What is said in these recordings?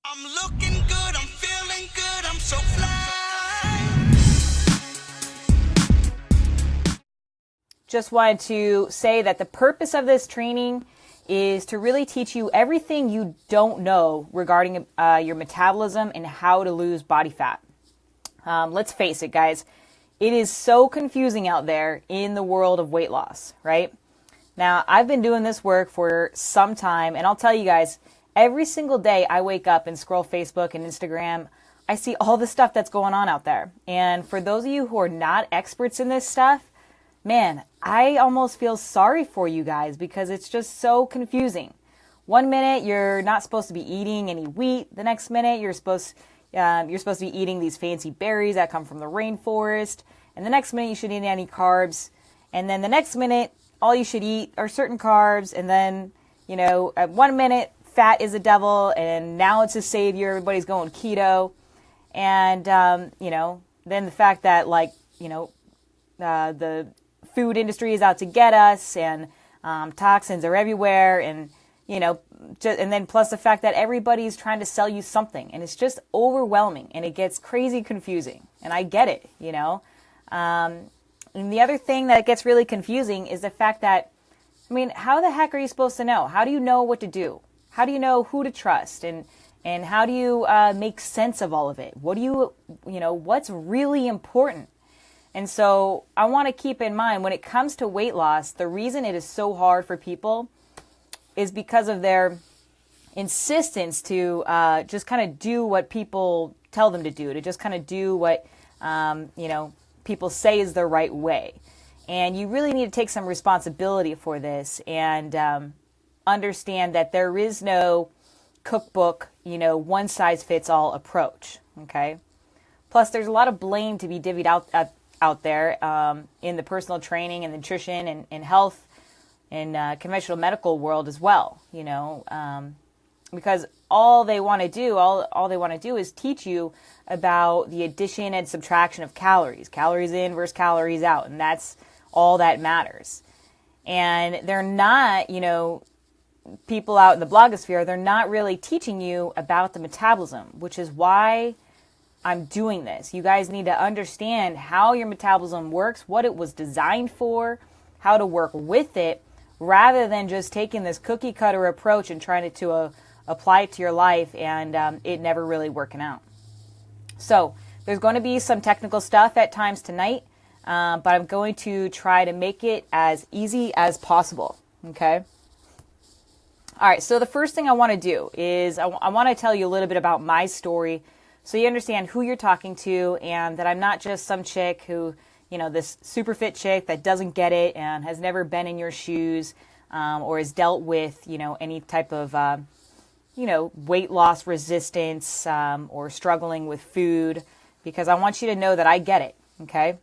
I'm looking good, I'm feeling good, I'm so fly. Just wanted to say that the purpose of this training is to really teach you everything you don't know regarding your metabolism and how to lose body fat. Let's face it, guys. It is so confusing out there in the world of weight loss, right? Now, I've been doing this work for some time, and I'll tell you guys, every single day I wake up and scroll Facebook and Instagram, I see all the stuff that's going on out there. And for those of you who are not experts in this stuff, man, I almost feel sorry for you guys because it's just so confusing. One minute you're not supposed to be eating any wheat. The next minute you're supposed to be eating these fancy berries that come from the rainforest. And the next minute you shouldn't eat any carbs. And then the next minute all you should eat are certain carbs. And then, at 1 minute fat is a devil and now it's a savior. Everybody's going keto. And, then the fact that the food industry is out to get us and toxins are everywhere and and then plus the fact that everybody's trying to sell you something and it's just overwhelming and it gets crazy confusing and I get it. And the other thing that gets really confusing is the fact that, how the heck are you supposed to know? How do you know what to do? How do you know who to trust? And how do you make sense of all of it? What do what's really important? And so I want to keep in mind when it comes to weight loss, the reason it is so hard for people is because of their insistence to just kind of do what people tell them to do, to just kind of do what, people say is the right way. And you really need to take some responsibility for this and understand that there is no cookbook, one size fits all approach. Okay. Plus, there's a lot of blame to be divvied out there in the personal training and nutrition and health and conventional medical world as well, because all they want to do is teach you about the addition and subtraction of calories in versus calories out, and that's all that matters. And they're not, people out in the blogosphere, they're not really teaching you about the metabolism, which is why I'm doing this. You guys need to understand how your metabolism works, what it was designed for, how to work with it, rather than just taking this cookie cutter approach and trying to apply it to your life and it never really working out. So there's going to be some technical stuff at times tonight, but I'm going to try to make it as easy as possible. Okay. All right. So the first thing I want to do is I want to tell you a little bit about my story, so you understand who you're talking to and that I'm not just some chick who, this super fit chick that doesn't get it and has never been in your shoes or has dealt with, any type of, weight loss resistance or struggling with food, because I want you to know that I get it. Okay.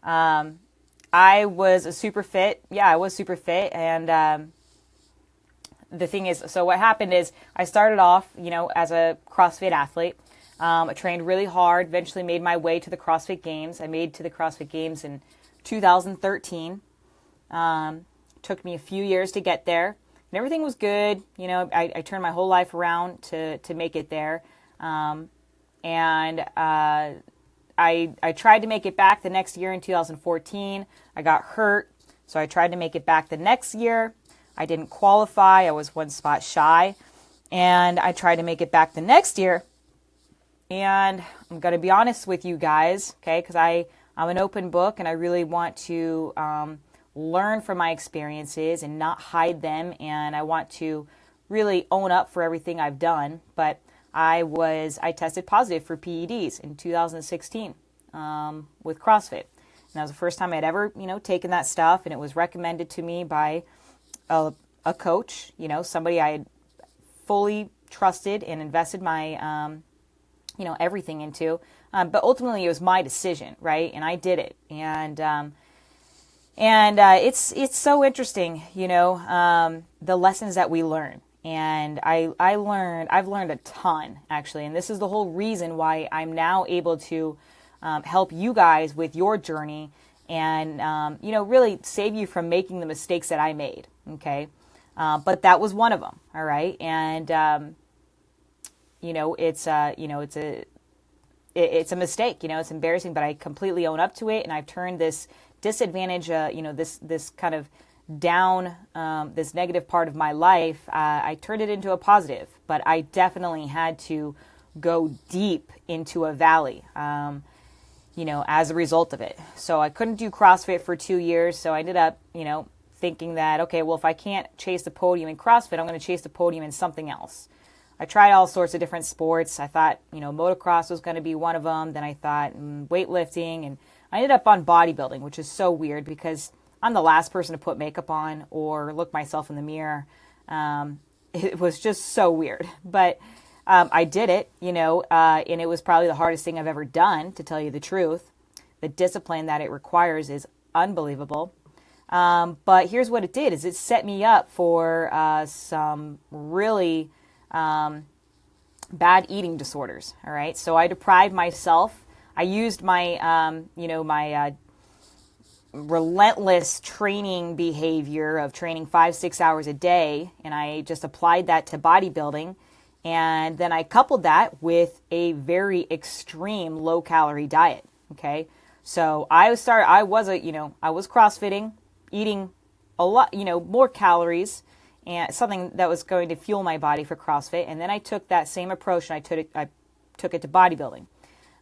I was a super fit. Yeah, I was super fit. And the thing is, so what happened is I started off, as a CrossFit athlete. I trained really hard, eventually made my way to the CrossFit Games. I made to the CrossFit Games in 2013. Took me a few years to get there. And everything was good. I turned my whole life around to make it there. And I tried to make it back the next year in 2014. I got hurt, so I tried to make it back the next year. I didn't qualify. I was one spot shy. And I tried to make it back the next year. And I'm going to be honest with you guys, okay, because I'm an open book and I really want to learn from my experiences and not hide them. And I want to really own up for everything I've done. But I tested positive for PEDs in 2016 with CrossFit. And that was the first time I'd ever, taken that stuff. And it was recommended to me by a coach, somebody I had fully trusted and invested my everything into, but ultimately it was my decision, right? And I did it. And it's so interesting, the lessons that we learn. And I've learned a ton actually. And this is the whole reason why I'm now able to, help you guys with your journey and, really save you from making the mistakes that I made. Okay. But that was one of them. All right. And, it's a mistake, it's embarrassing, but I completely own up to it. And I've turned this disadvantage, this kind of down, this negative part of my life, I turned it into a positive, but I definitely had to go deep into a valley, as a result of it. So I couldn't do CrossFit for 2 years. So I ended up, thinking that, okay, well, if I can't chase the podium in CrossFit, I'm going to chase the podium in something else. I tried all sorts of different sports. I thought, motocross was going to be one of them. Then I thought weightlifting, and I ended up on bodybuilding, which is so weird because I'm the last person to put makeup on or look myself in the mirror. It was just so weird, but I did it, and it was probably the hardest thing I've ever done, to tell you the truth. The discipline that it requires is unbelievable. But here's what it did, is it set me up for some really bad eating disorders. All right. So I deprived myself. I used my, my relentless training behavior of training 5-6 hours a day. And I just applied that to bodybuilding. And then I coupled that with a very extreme low calorie diet. Okay. So I was CrossFitting, eating a lot, more calories, and something that was going to fuel my body for CrossFit. And then I took that same approach and I took it to bodybuilding.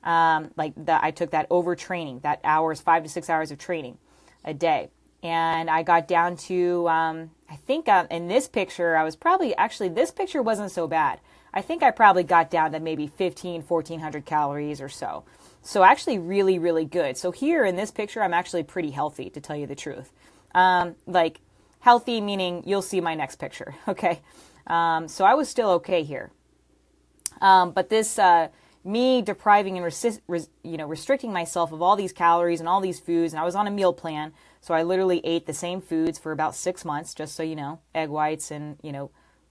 I took that overtraining, that 5 to 6 hours of training a day. And I got down to, I think in this picture, this picture wasn't so bad. I think I probably got down to maybe 1,400 calories or so. So actually really, really good. So here in this picture, I'm actually pretty healthy, to tell you the truth. Healthy meaning you'll see my next picture. Okay. So I was still okay here. But this, me depriving and restricting myself of all these calories and all these foods, and I was on a meal plan. So I literally ate the same foods for about 6 months, just so you know, egg whites and,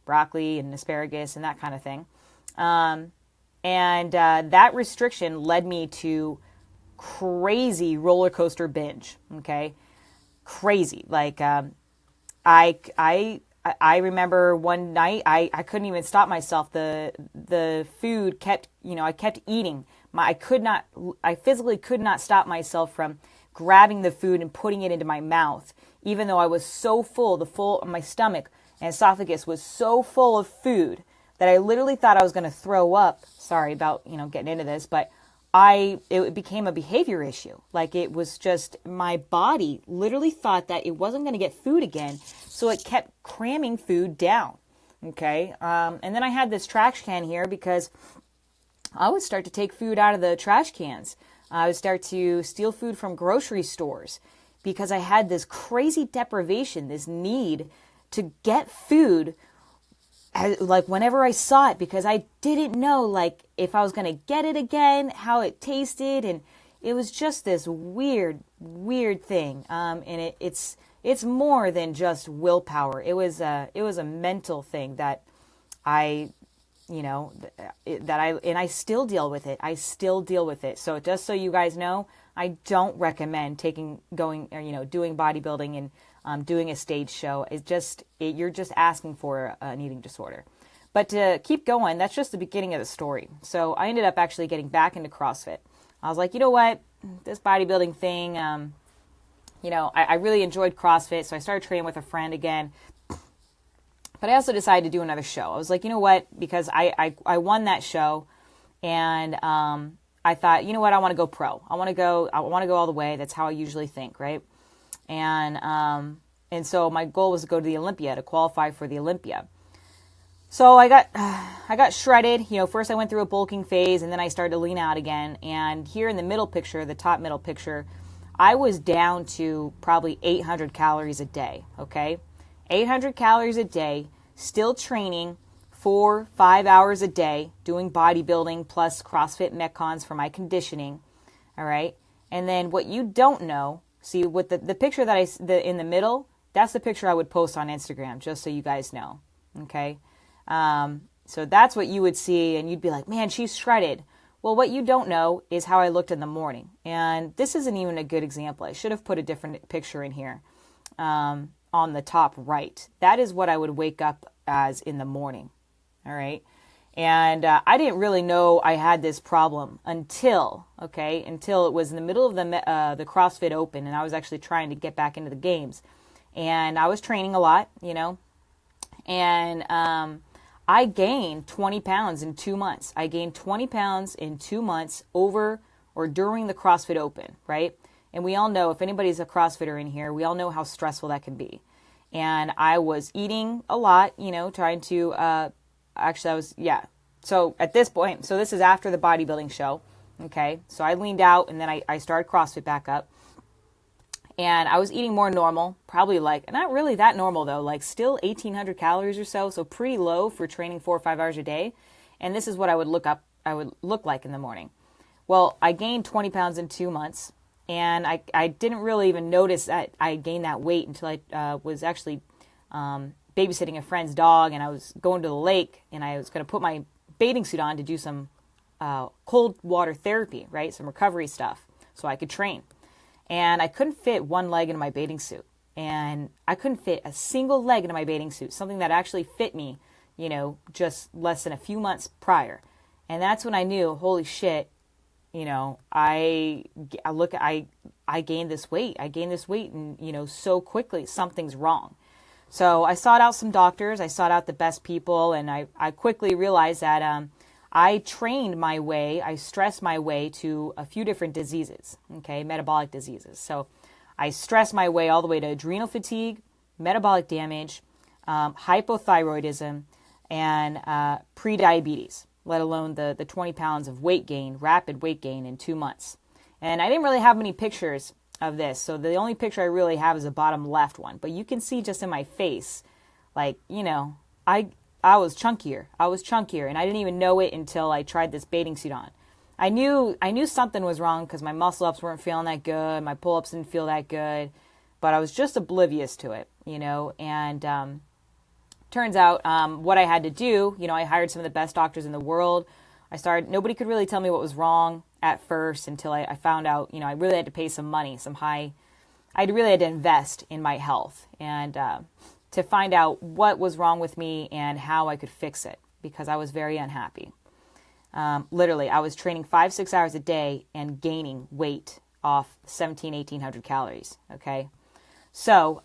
broccoli and asparagus and that kind of thing. That restriction led me to crazy roller coaster binge. Okay. Crazy. I remember one night I couldn't even stop myself. The food kept, I kept eating. I physically could not stop myself from grabbing the food and putting it into my mouth, even though I was so full, my stomach and esophagus was so full of food that I literally thought I was going to throw up. Sorry about, getting into this, but it became a behavior issue. It was just, my body literally thought that it wasn't going to get food again. So it kept cramming food down. Okay. And then I had this trash can here because I would start to take food out of the trash cans. I would start to steal food from grocery stores because I had this crazy deprivation, this need to get food whenever I saw it, because I didn't know if I was going to get it again, how it tasted. And it was just this weird thing. And it's more than just willpower. It was a mental thing that I still deal with it. So just so you guys know, I don't recommend doing bodybuilding and doing a stage show. You're just asking for an eating disorder. But to keep going, that's just the beginning of the story. So I ended up actually getting back into CrossFit. I was like, you know what, this bodybuilding thing, I really enjoyed CrossFit. So I started training with a friend again. But I also decided to do another show. I was like, you know what, because I won that show, and I thought, you know what, I want to go pro. I want to go all the way. That's how I usually think, right? And so my goal was to go to the Olympia, to qualify for the Olympia. So I got shredded. First I went through a bulking phase, and then I started to lean out again. And here in the middle picture, the top middle picture, I was down to probably 800 calories a day. Okay. 800 calories a day, still training 4-5 hours a day, doing bodybuilding plus CrossFit Metcons for my conditioning. All right. And then what you don't know, see with the picture that in the middle, that's the picture I would post on Instagram, just so you guys know. Okay. So that's what you would see, and you'd be like, man, she's shredded. Well, what you don't know is how I looked in the morning. And this isn't even a good example. I should have put a different picture in here. On the top right. That is what I would wake up as in the morning. All right. And I didn't really know I had this problem until it was in the middle of the CrossFit Open, and I was actually trying to get back into the games. And I was training a lot, and I gained 20 pounds in 2 months. I gained 20 pounds in 2 months over or during the CrossFit Open, right? And we all know, if anybody's a CrossFitter in here, we all know how stressful that can be. And I was eating a lot, trying to... So at this point, so this is after the bodybuilding show, okay? So I leaned out, and then I started CrossFit back up. And I was eating more normal, probably not really that normal though, still 1,800 calories or so, so pretty low for training 4 or 5 hours a day. And this is what I would look like in the morning. Well, I gained 20 pounds in 2 months, and I didn't really even notice that I gained that weight until I was actually babysitting a friend's dog, and I was going to the lake, and I was going to put my bathing suit on to do some cold water therapy, right? Some recovery stuff so I could train. And I couldn't fit one leg into my bathing suit. And I couldn't fit a single leg into my bathing suit, something that actually fit me, just less than a few months prior. And that's when I knew, holy shit, I gained this weight. I gained this weight and, so quickly, something's wrong. So I sought out some doctors. I sought out the best people. And I quickly realized that I trained my way, I stressed my way to a few different diseases, okay, metabolic diseases. So I stressed my way all the way to adrenal fatigue, metabolic damage, hypothyroidism, and prediabetes, let alone the 20 pounds of weight gain, rapid weight gain in 2 months. And I didn't really have many pictures of this. So the only picture I really have is the bottom left one. But you can see just in my face, I was chunkier. And I didn't even know it until I tried this bathing suit on. I knew something was wrong because my muscle ups weren't feeling that good. My pull ups didn't feel that good. But I was just oblivious to it, And turns out what I had to do, I hired some of the best doctors in the world. Nobody could really tell me what was wrong at first until I found out, I really had to pay some money, I really had to invest in my health and to find out what was wrong with me and how I could fix it because I was very unhappy. Literally, I was training 5-6 hours a day and gaining weight off 1,800 calories, okay? So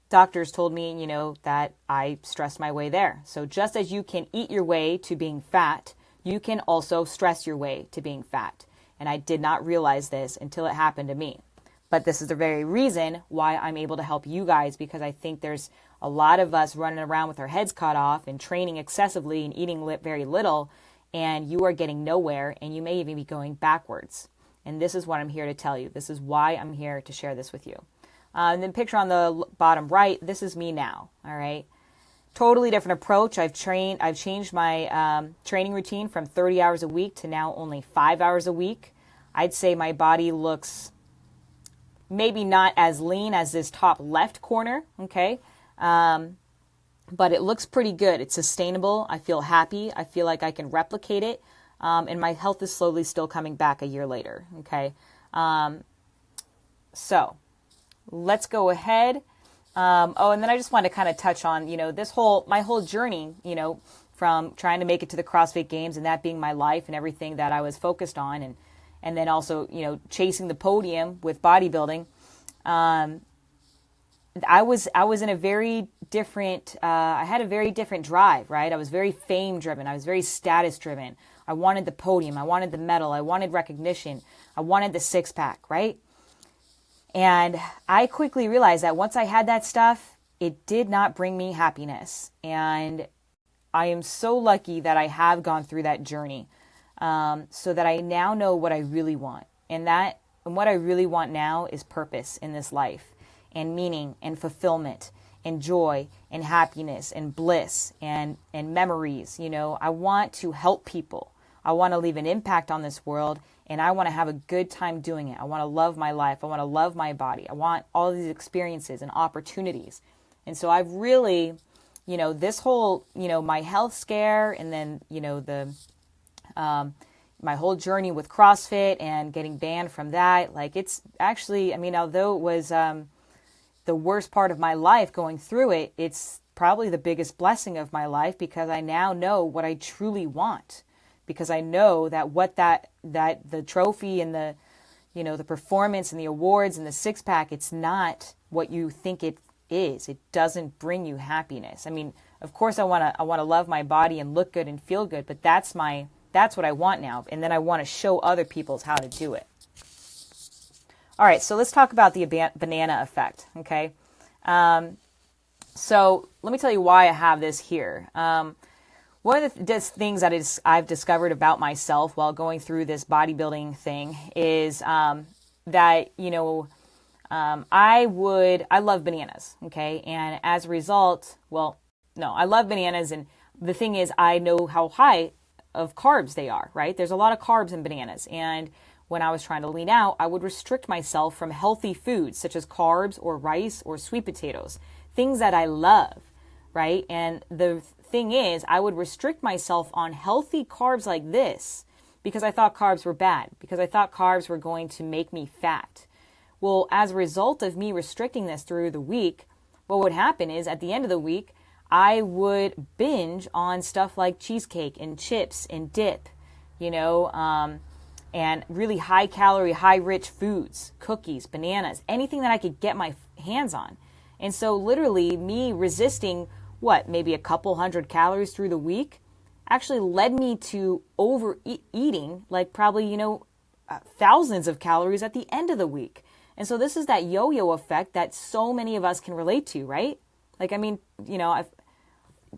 doctors told me, that I stressed my way there. So just as you can eat your way to being fat, you can also stress your way to being fat. And I did not realize this until it happened to me. But this is the very reason why I'm able to help you guys, because I think there's a lot of us running around with our heads cut off and training excessively and eating very little, and you are getting nowhere, and you may even be going backwards. And this is what I'm here to tell you. This is why I'm here to share this with you. And then picture on the bottom right, this is me now, all right? Totally different approach. I've changed my training routine from 30 hours a week to now only 5 hours a week. I'd say my body looks maybe not as lean as this top left corner, okay? But it looks pretty good. It's sustainable. I feel happy. I feel like I can replicate it. And my health is slowly still coming back a year later, okay? So let's go ahead. And then I just want to kind of touch on, my whole journey, from trying to make it to the CrossFit Games and that being my life and everything that I was focused on. And then also, chasing the podium with bodybuilding. I was in a very different, I had a very different drive, right? I was very fame driven. I was very status driven. I wanted the podium. I wanted the medal. I wanted recognition. I wanted the 6-pack, right? And I quickly realized that once I had that stuff, it did not bring me happiness. And I am so lucky that I have gone through that journey, so that I now know what I really want. And what I really want now is purpose in this life, and meaning, and fulfillment, and joy, and happiness, and bliss, and memories. I want to help people. I want to leave an impact on this world, and I want to have a good time doing it. I want to love my life. I want to love my body. I want all these experiences and opportunities. And so I've really, this whole, my health scare, and then, my whole journey with CrossFit and getting banned from that, it's actually, although it was the worst part of my life going through it, it's probably the biggest blessing of my life, because I now know what I truly want, because I know that that the trophy and the, the performance and the awards and the six pack, it's not what you think it is. It doesn't bring you happiness. I mean, of course I want to love my body and look good and feel good, but that's what I want now. And then I want to show other people how to do it. All right, so let's talk about the banana effect, okay? So let me tell you why I have this here. One of the things that I've discovered about myself while going through this bodybuilding thing is that, I love bananas, okay? And as a result, I love bananas, and the thing is, I know how high of carbs they are, right? There's a lot of carbs in bananas, and when I was trying to lean out, I would restrict myself from healthy foods such as carbs or rice or sweet potatoes, things that I love, right? And the thing is, I would restrict myself on healthy carbs like this because I thought carbs were bad, because I thought carbs were going to make me fat. Well, as a result of me restricting this through the week, what would happen is at the end of the week, I would binge on stuff like cheesecake and chips and dip, and really high calorie, high rich foods, cookies, bananas, anything that I could get my hands on. And so literally me resisting maybe a couple hundred calories through the week actually led me to overeating, like probably, thousands of calories at the end of the week. And so this is that yo-yo effect that so many of us can relate to, right? Like, I mean,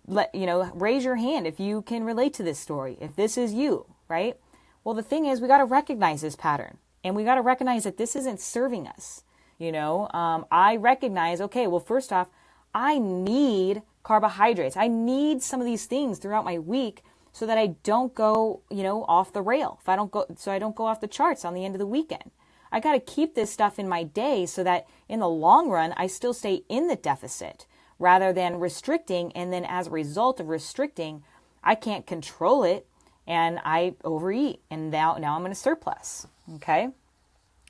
raise your hand if you can relate to this story, if this is you, right? Well, the thing is, we got to recognize this pattern, and we got to recognize that this isn't serving us. I recognize, okay, well, first off, I need carbohydrates. I need some of these things throughout my week so that I don't go, off the rail. I don't go off the charts on the end of the weekend. I got to keep this stuff in my day so that in the long run, I still stay in the deficit rather than restricting. And then as a result of restricting, I can't control it and I overeat. And now I'm in a surplus. Okay.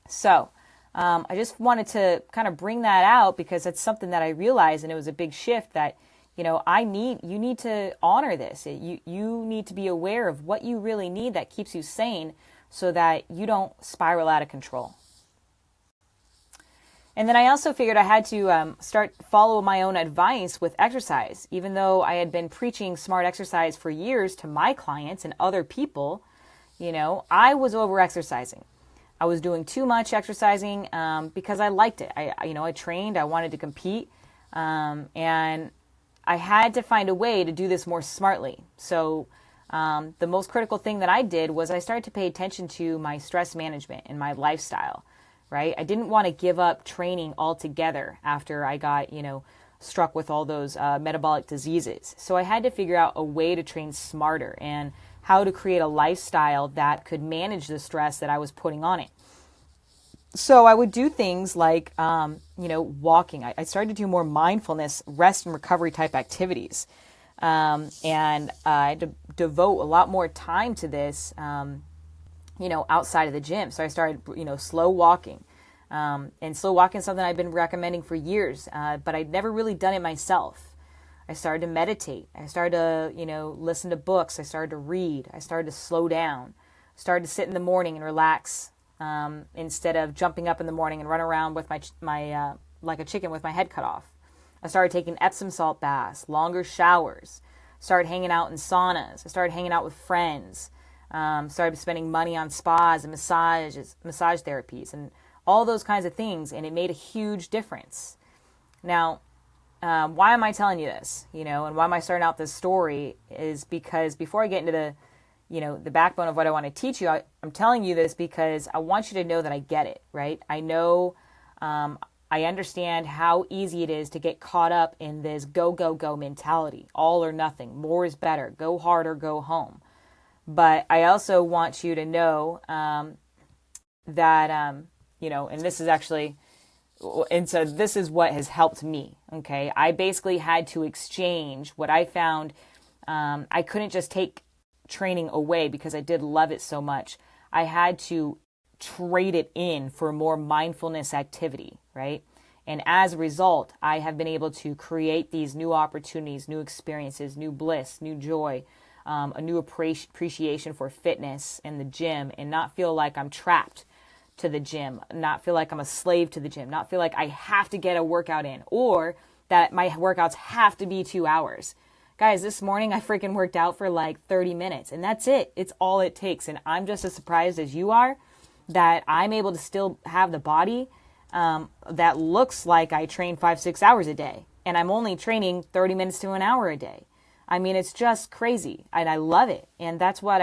So, I just wanted to kind of bring that out because it's something that I realized, and it was a big shift that, you need to honor this. You need to be aware of what you really need that keeps you sane so that you don't spiral out of control. And then I also figured I had to follow my own advice with exercise. Even though I had been preaching smart exercise for years to my clients and other people, I was over-exercising. I was doing too much exercising because I liked it. I trained, I wanted to compete, and I had to find a way to do this more smartly. So the most critical thing that I did was I started to pay attention to my stress management and my lifestyle, right? I didn't want to give up training altogether after I got, struck with all those metabolic diseases. So I had to figure out a way to train smarter and how to create a lifestyle that could manage the stress that I was putting on it. So I would do things like, walking. I started to do more mindfulness, rest and recovery type activities. And I had to devote a lot more time to this, outside of the gym. So I started, slow walking. And slow walking is something I've been recommending for years, but I'd never really done it myself. I started to meditate. I started to, listen to books. I started to read. I started to slow down. I started to sit in the morning and relax. Instead of jumping up in the morning and run around with my like a chicken with my head cut off. I started taking Epsom salt baths, longer showers, started hanging out in saunas. I started hanging out with friends, started spending money on spas and massage therapies and all those kinds of things. And it made a huge difference. Now, why am I telling you this? And why am I starting out this story is because before I get into the backbone of what I want to teach you, I'm telling you this because I want you to know that I get it, right? I know, I understand how easy it is to get caught up in this go, go, go mentality, all or nothing, more is better, go hard or go home. But I also want you to know that, and this is actually, and so this is what has helped me, okay? I basically had to exchange what I found. I couldn't just take training away because I did love it so much. I had to trade it in for more mindfulness activity, right? And as a result, I have been able to create these new opportunities, new experiences, new bliss, new joy, a new appreciation for fitness and the gym, and not feel like I'm trapped to the gym, not feel like I'm a slave to the gym, not feel like I have to get a workout in, or that my workouts have to be 2 hours. Guys, this morning I freaking worked out for like 30 minutes, and that's it. It's all it takes. And I'm just as surprised as you are that I'm able to still have the body that looks like I train 5-6 hours a day, and I'm only training 30 minutes to an hour a day. I mean, it's just crazy, and I love it. And that's what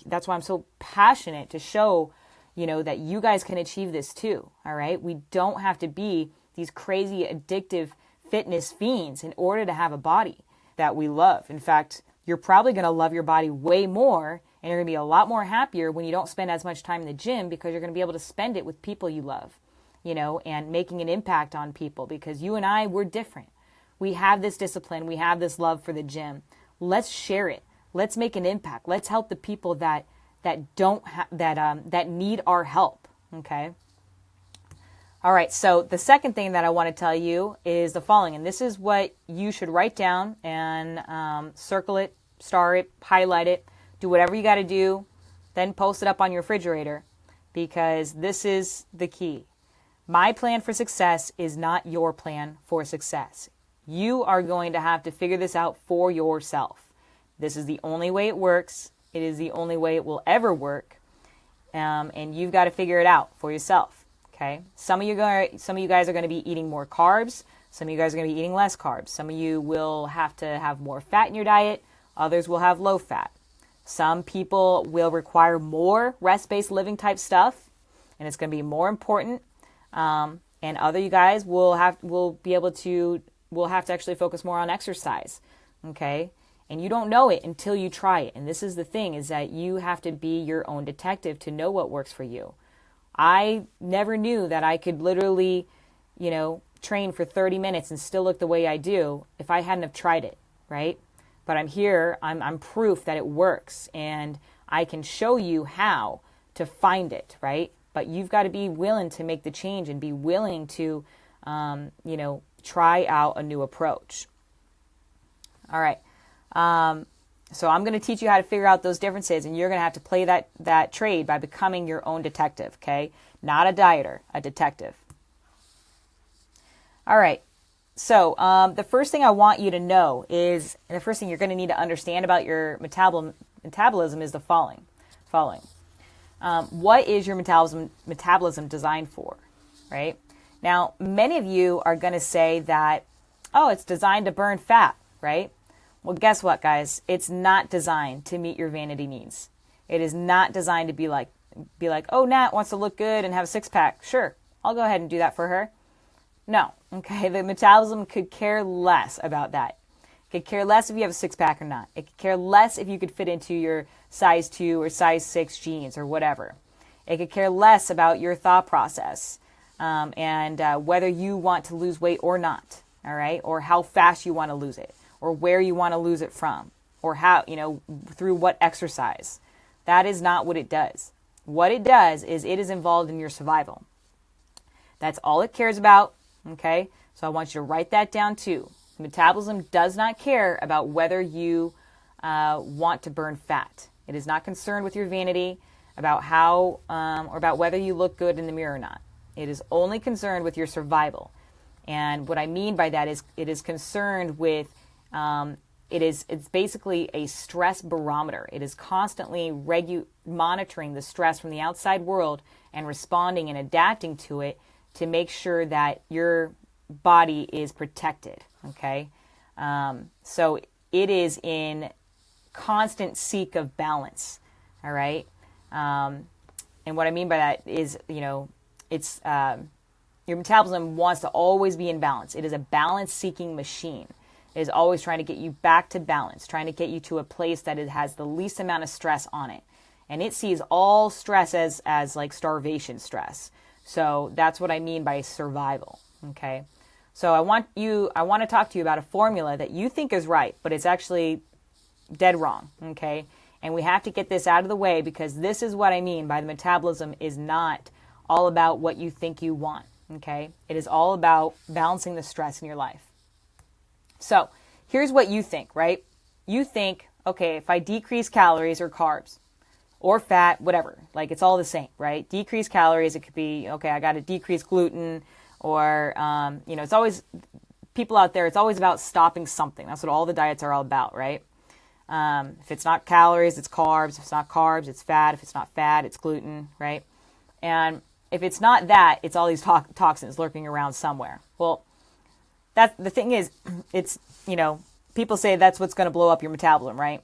that's why I'm so passionate to show, that you guys can achieve this too. All right. We don't have to be these crazy addictive fitness fiends in order to have a body that we love. In fact, you're probably going to love your body way more, and you're going to be a lot more happier when you don't spend as much time in the gym, because you're going to be able to spend it with people you love, and making an impact on people, because you and I, we're different. We have this discipline. We have this love for the gym. Let's share it. Let's make an impact. Let's help the people that need our help. Okay. All right. So the second thing that I want to tell you is the following, and this is what you should write down and circle it, star it, highlight it, do whatever you got to do, then post it up on your refrigerator, because this is the key. My plan for success is not your plan for success. You are going to have to figure this out for yourself. This is the only way it works. It is the only way it will ever work. And you've got to figure it out for yourself. Okay. Some of you guys are going to be eating more carbs. Some of you guys are going to be eating less carbs. Some of you will have to have more fat in your diet. Others will have low fat. Some people will require more rest-based living type stuff, and it's going to be more important. And other you guys will have to actually focus more on exercise. Okay. And you don't know it until you try it. And this is the thing, is that you have to be your own detective to know what works for you. I never knew that I could literally, train for 30 minutes and still look the way I do if I hadn't have tried it, right? But I'm here, I'm proof that it works, and I can show you how to find it, right? But you've got to be willing to make the change and be willing to, try out a new approach. All right. So I'm going to teach you how to figure out those differences, and you're going to have to play that trade by becoming your own detective, okay? Not a dieter, a detective. All right. So the first thing I want you to know is, and the first thing you're going to need to understand about your metabolism is the following. What is your metabolism designed for, right? Now, many of you are going to say that, oh, it's designed to burn fat, right? Well, guess what, guys? It's not designed to meet your vanity needs. It is not designed to be like, oh, Nat wants to look good and have a six-pack. Sure, I'll go ahead and do that for her. No, okay? The metabolism could care less about that. It could care less if you have a six-pack or not. It could care less if you could fit into your size 2 or size 6 jeans or whatever. It could care less about your thought process and whether you want to lose weight or not, all right? Or how fast you want to lose it, or where you want to lose it from, or how, through what exercise. That is not what it does. What it does is it is involved in your survival. That's all it cares about, okay? So I want you to write that down too. Metabolism does not care about whether you want to burn fat. It is not concerned with your vanity, about how, or about whether you look good in the mirror or not. It is only concerned with your survival. And what I mean by that is it is concerned with it's basically a stress barometer. It is constantly monitoring the stress from the outside world and responding and adapting to it to make sure that your body is protected, okay? So it is in constant seek of balance, all right? And what I mean by that is, it's your metabolism wants to always be in balance. It is a balance-seeking machine. It is always trying to get you back to balance, trying to get you to a place that it has the least amount of stress on it. And it sees all stress as like starvation stress. So that's what I mean by survival, okay? So I want to talk to you about a formula that you think is right, but it's actually dead wrong, okay? And we have to get this out of the way, because this is what I mean by the metabolism is not all about what you think you want. Okay? It is all about balancing the stress in your life. So here's what you think, right? You think, okay, if I decrease calories or carbs or fat, whatever, like it's all the same, right? Decrease calories, it could be, okay, I got to decrease gluten, or, it's always, people out there, it's always about stopping something. That's what all the diets are all about, right? If it's not calories, it's carbs. If it's not carbs, it's fat. If it's not fat, it's gluten, right? And if it's not that, it's all these toxins lurking around somewhere. Well, the thing is, it's, people say that's what's going to blow up your metabolism, right?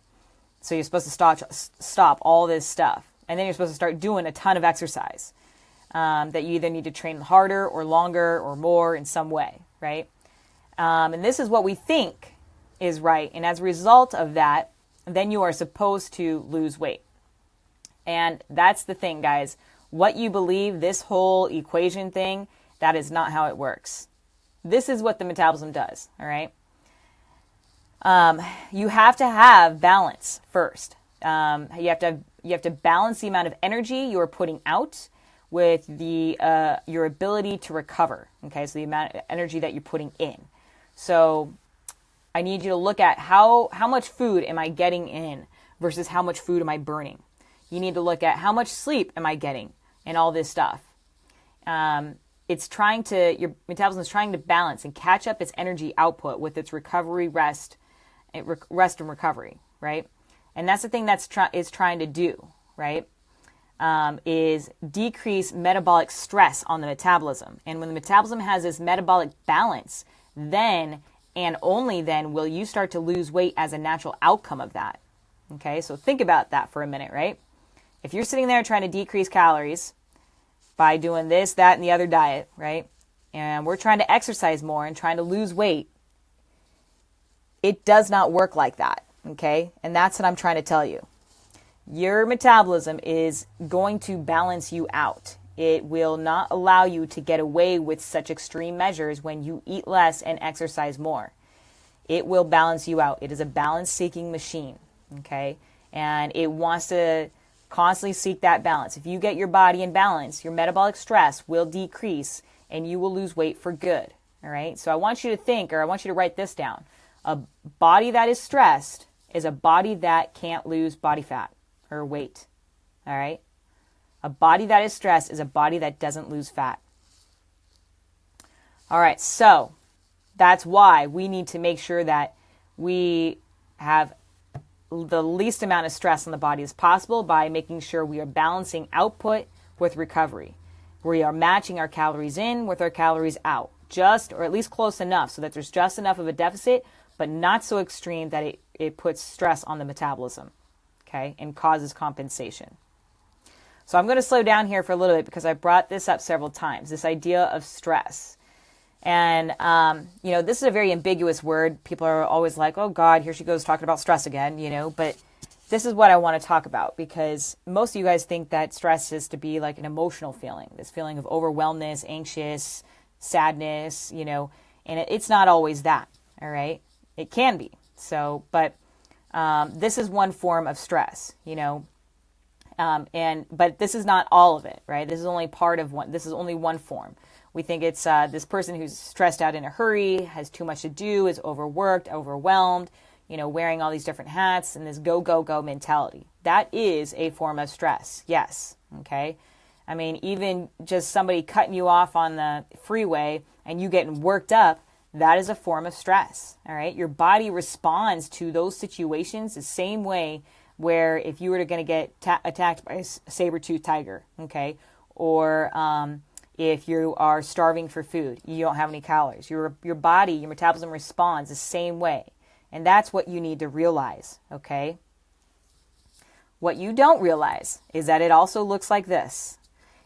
So you're supposed to stop all this stuff. And then you're supposed to start doing a ton of exercise that you either need to train harder or longer or more in some way, right? And this is what we think is right. And as a result of that, then you are supposed to lose weight. And that's the thing, guys. What you believe, this whole equation thing, that is not how it works. This is what the metabolism does, all right? You have to have balance first. You have to balance the amount of energy you are putting out with your ability to recover. Okay, so the amount of energy that you're putting in. So I need you to look at how much food am I getting in versus how much food am I burning. You need to look at how much sleep am I getting and all this stuff. Your metabolism is trying to balance and catch up its energy output with its recovery, rest and recovery, right? And that's the thing it's trying to do, right? Is decrease metabolic stress on the metabolism. And when the metabolism has this metabolic balance, then and only then will you start to lose weight as a natural outcome of that. Okay, so think about that for a minute, right? If you're sitting there trying to decrease calories by doing this, that, and the other diet, right? And we're trying to exercise more and trying to lose weight, it does not work like that, okay? And that's what I'm trying to tell you. Your metabolism is going to balance you out. It will not allow you to get away with such extreme measures when you eat less and exercise more. It will balance you out. It is a balance-seeking machine, okay? And it wants to constantly seek that balance. If you get your body in balance, your metabolic stress will decrease and you will lose weight for good, all right? So I want you to think, or I want you to write this down. A body that is stressed is a body that can't lose body fat or weight, all right? A body that is stressed is a body that doesn't lose fat. All right, so that's why we need to make sure that we have the least amount of stress on the body as possible by making sure we are balancing output with recovery. We are matching our calories in with our calories out, just or at least close enough so that there's just enough of a deficit, but not so extreme that it puts stress on the metabolism, okay, and causes compensation. So I'm going to slow down here for a little bit because I brought this up several times, this idea of stress. And, this is a very ambiguous word. People are always like, oh, God, here she goes talking about stress again, but this is what I want to talk about because most of you guys think that stress is to be like an emotional feeling, this feeling of overwhelmness, anxious, sadness, and it's not always that, all right? It can be. So, but this is one form of stress, but this is not all of it, right? This is only part of one. This is only one form. We think it's this person who's stressed out in a hurry, has too much to do, is overworked, overwhelmed, wearing all these different hats and this go, go, go mentality. That is a form of stress. Yes. Okay. I mean, even just somebody cutting you off on the freeway and you getting worked up, that is a form of stress. All right. Your body responds to those situations the same way where if you were going to get attacked by a saber-toothed tiger, okay, or if you are starving for food, you don't have any calories. Your body, your metabolism responds the same way. And that's what you need to realize, okay? What you don't realize is that it also looks like this.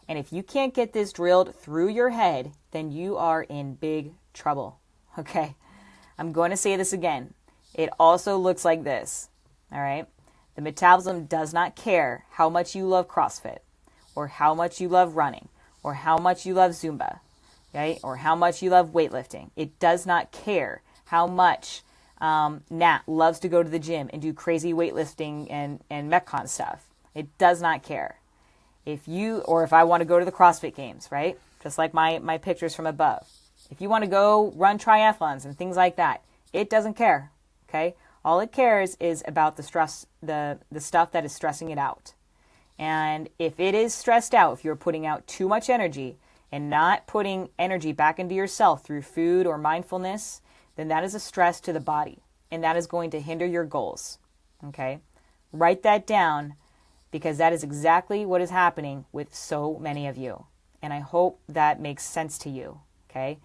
And if you can't get this drilled through your head, then you are in big trouble, okay? I'm going to say this again. It also looks like this, all right? The metabolism does not care how much you love CrossFit or how much you love running or how much you love Zumba, right? Or how much you love weightlifting. It does not care how much Nat loves to go to the gym and do crazy weightlifting and Metcon stuff. It does not care. If I want to go to the CrossFit Games, right? just like my pictures from above. If you want to go run triathlons and things like that, it doesn't care, okay? All it cares is about the stress, the stuff that is stressing it out. And if it is stressed out, if you're putting out too much energy and not putting energy back into yourself through food or mindfulness, then that is a stress to the body, and that is going to hinder your goals, okay? Write that down, because that is exactly what is happening with so many of you. And I hope that makes sense to you, okay?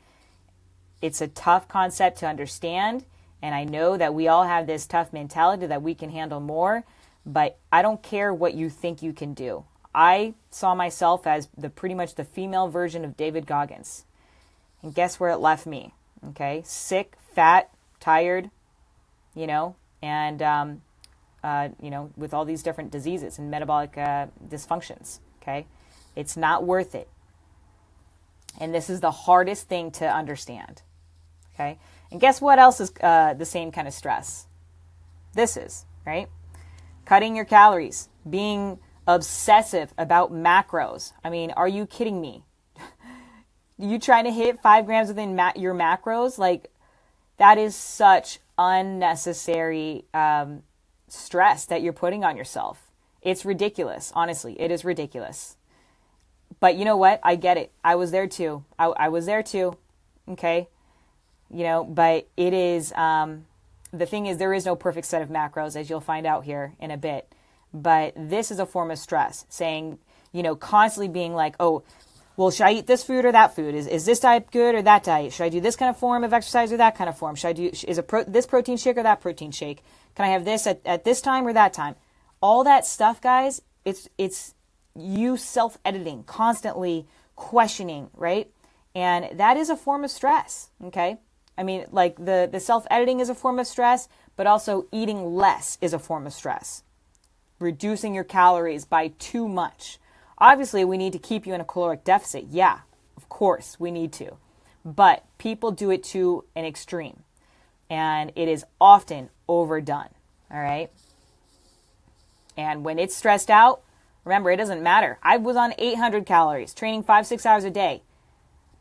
It's a tough concept to understand, and I know that we all have this tough mentality that we can handle more, but I don't care what you think you can do. I saw myself as pretty much the female version of David Goggins. And guess where it left me, okay? Sick, fat, tired, and with all these different diseases and metabolic dysfunctions, okay? It's not worth it. And this is the hardest thing to understand, okay? And guess what else is the same kind of stress? This is, right? Cutting your calories, being obsessive about macros. I mean, are you kidding me? You trying to hit 5 grams within your macros? Like, that is such unnecessary stress that you're putting on yourself. It's ridiculous. Honestly, it is ridiculous. But you know what? I get it. I was there too. I was there too. Okay. But it is, the thing is, there is no perfect set of macros, as you'll find out here in a bit. But this is a form of stress, saying, constantly being like, oh, well, should I eat this food or that food? Is this diet good or that diet? Should I do this kind of form of exercise or that kind of form? Should I do, this protein shake or that protein shake? Can I have this at this time or that time? All that stuff, guys, it's you self-editing, constantly questioning, right? And that is a form of stress, okay? I mean, like the self-editing is a form of stress, but also eating less is a form of stress. Reducing your calories by too much. Obviously, we need to keep you in a caloric deficit. Yeah, of course, we need to. But people do it to an extreme. And it is often overdone, all right? And when it's stressed out, remember, it doesn't matter. I was on 800 calories, training 5-6 hours a day.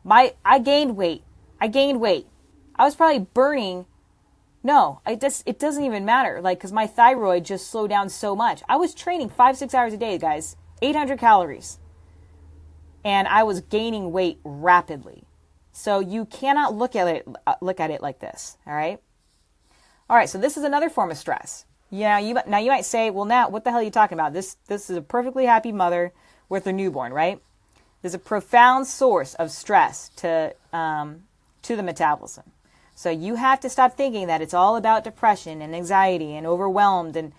I gained weight. I was probably burning. No, it doesn't even matter. Because my thyroid just slowed down so much. I was training 5-6 hours a day, guys. 800 calories. And I was gaining weight rapidly. So you cannot look at it like this, all right? All right, so this is another form of stress. Now you might say, well, Nat, what the hell are you talking about? This is a perfectly happy mother with her newborn, right? There's a profound source of stress to the metabolism. So you have to stop thinking that it's all about depression and anxiety and overwhelmed and,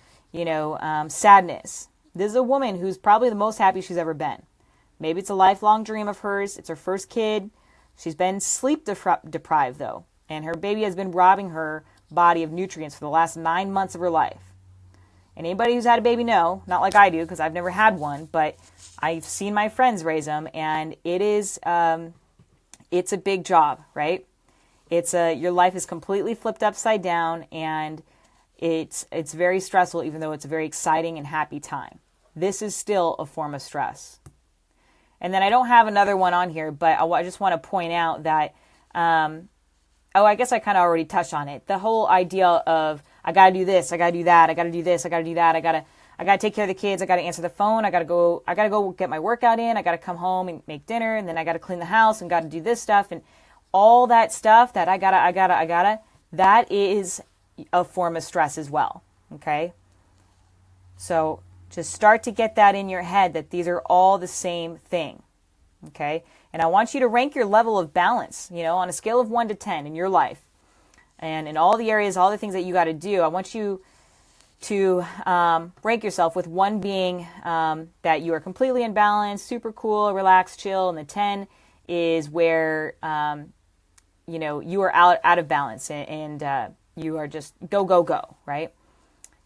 sadness. This is a woman who's probably the most happy she's ever been. Maybe it's a lifelong dream of hers. It's her first kid. She's been sleep deprived, though. And her baby has been robbing her body of nutrients for the last 9 months of her life. And anybody who's had a baby know, not like I do because I've never had one, but I've seen my friends raise them, and it is, it's a big job, right? Your life is completely flipped upside down, and it's very stressful, even though it's a very exciting and happy time. This is still a form of stress. And then I don't have another one on here, but I just want to point out that, I guess I kind of already touched on it. The whole idea of, I got to do this, I got to do that, I got to do this, I got to do that, I got to take care of the kids, I got to answer the phone, I got to go get my workout in, I got to come home and make dinner, and then I got to clean the house and got to do this stuff, and all that stuff that I gotta, that is a form of stress as well, okay? So just start to get that in your head that these are all the same thing, okay? And I want you to rank your level of balance, on a scale of 1 to 10 in your life. And in all the areas, all the things that you got to do, I want you to rank yourself, with 1 being that you are completely in balance, super cool, relaxed, chill, and the 10 is where, you are out of balance and you are just go, right?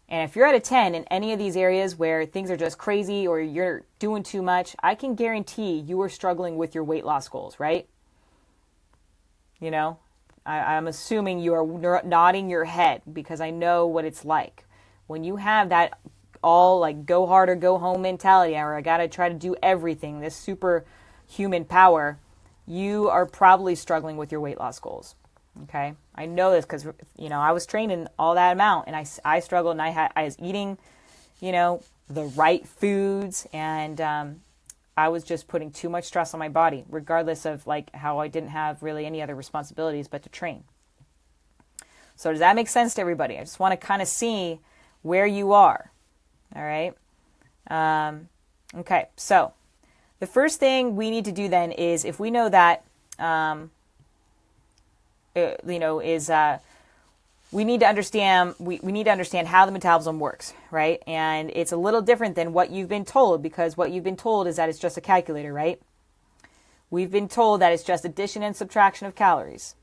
And if you're at a 10 in any of these areas where things are just crazy or you're doing too much, I can guarantee you are struggling with your weight loss goals, right? I'm assuming you are nodding your head because I know what it's like. When you have that all like go hard or go home mentality, or I got to try to do everything, this superhuman power, you are probably struggling with your weight loss goals. Okay. I know this because, I was training all that amount and I struggled, and I was eating, the right foods, and I was just putting too much stress on my body, regardless of like how I didn't have really any other responsibilities but to train. So does that make sense to everybody? I just want to kind of see where you are. All right. Okay. So the first thing we need to do then is, if we know that, we need to understand, we need to understand how the metabolism works, right? And it's a little different than what you've been told, because what you've been told is that it's just a calculator, right? We've been told that it's just addition and subtraction of calories.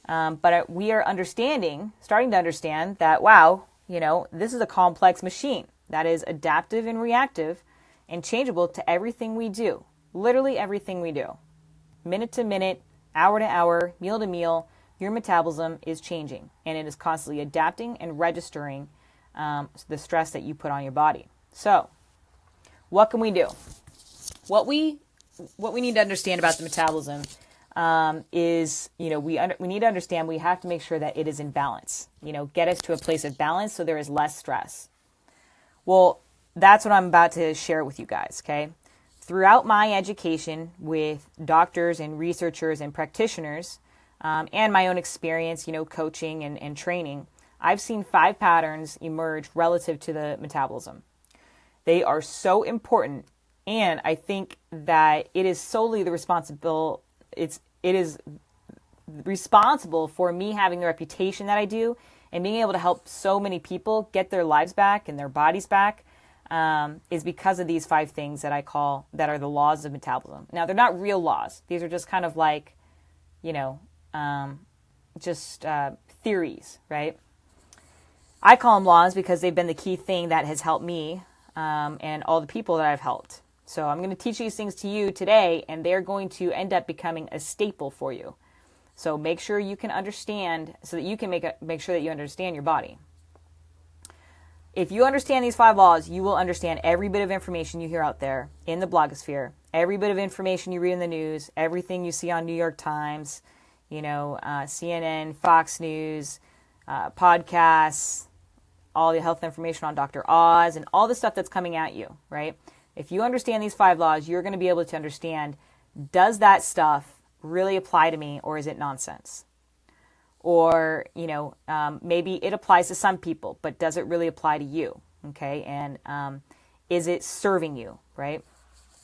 But we are starting to understand that, wow, this is a complex machine that is adaptive and reactive and changeable to everything we do. Literally everything we do. Minute to minute, hour to hour, meal to meal, your metabolism is changing, and it is constantly adapting and registering the stress that you put on your body. So what can we do? What we need to understand about the metabolism is, we need to understand we have to make sure that it is in balance, get us to a place of balance so there is less stress. Well, that's what I'm about to share with you guys, okay? Throughout my education with doctors and researchers and practitioners, and my own experience, coaching and training, I've seen 5 patterns emerge relative to the metabolism. They are so important, and I think that it is solely it is responsible for me having the reputation that I do and being able to help so many people get their lives back and their bodies back, is because of these 5 things that that are the laws of metabolism. Now, they're not real laws. These are just kind of like, theories, right? I call them laws because they've been the key thing that has helped me and all the people that I've helped. So I'm going to teach these things to you today, and they're going to end up becoming a staple for you. So make sure you can understand, so that you can make sure that you understand your body. If you understand these 5 laws, you will understand every bit of information you hear out there in the blogosphere, every bit of information you read in the news, everything you see on New York Times, CNN, Fox News, podcasts, all the health information on Dr. Oz, and all the stuff that's coming at you, right? If you understand these 5 laws, you're going to be able to understand, does that stuff really apply to me, or is it nonsense? Or, maybe it applies to some people, but does it really apply to you? Okay. And is it serving you, right?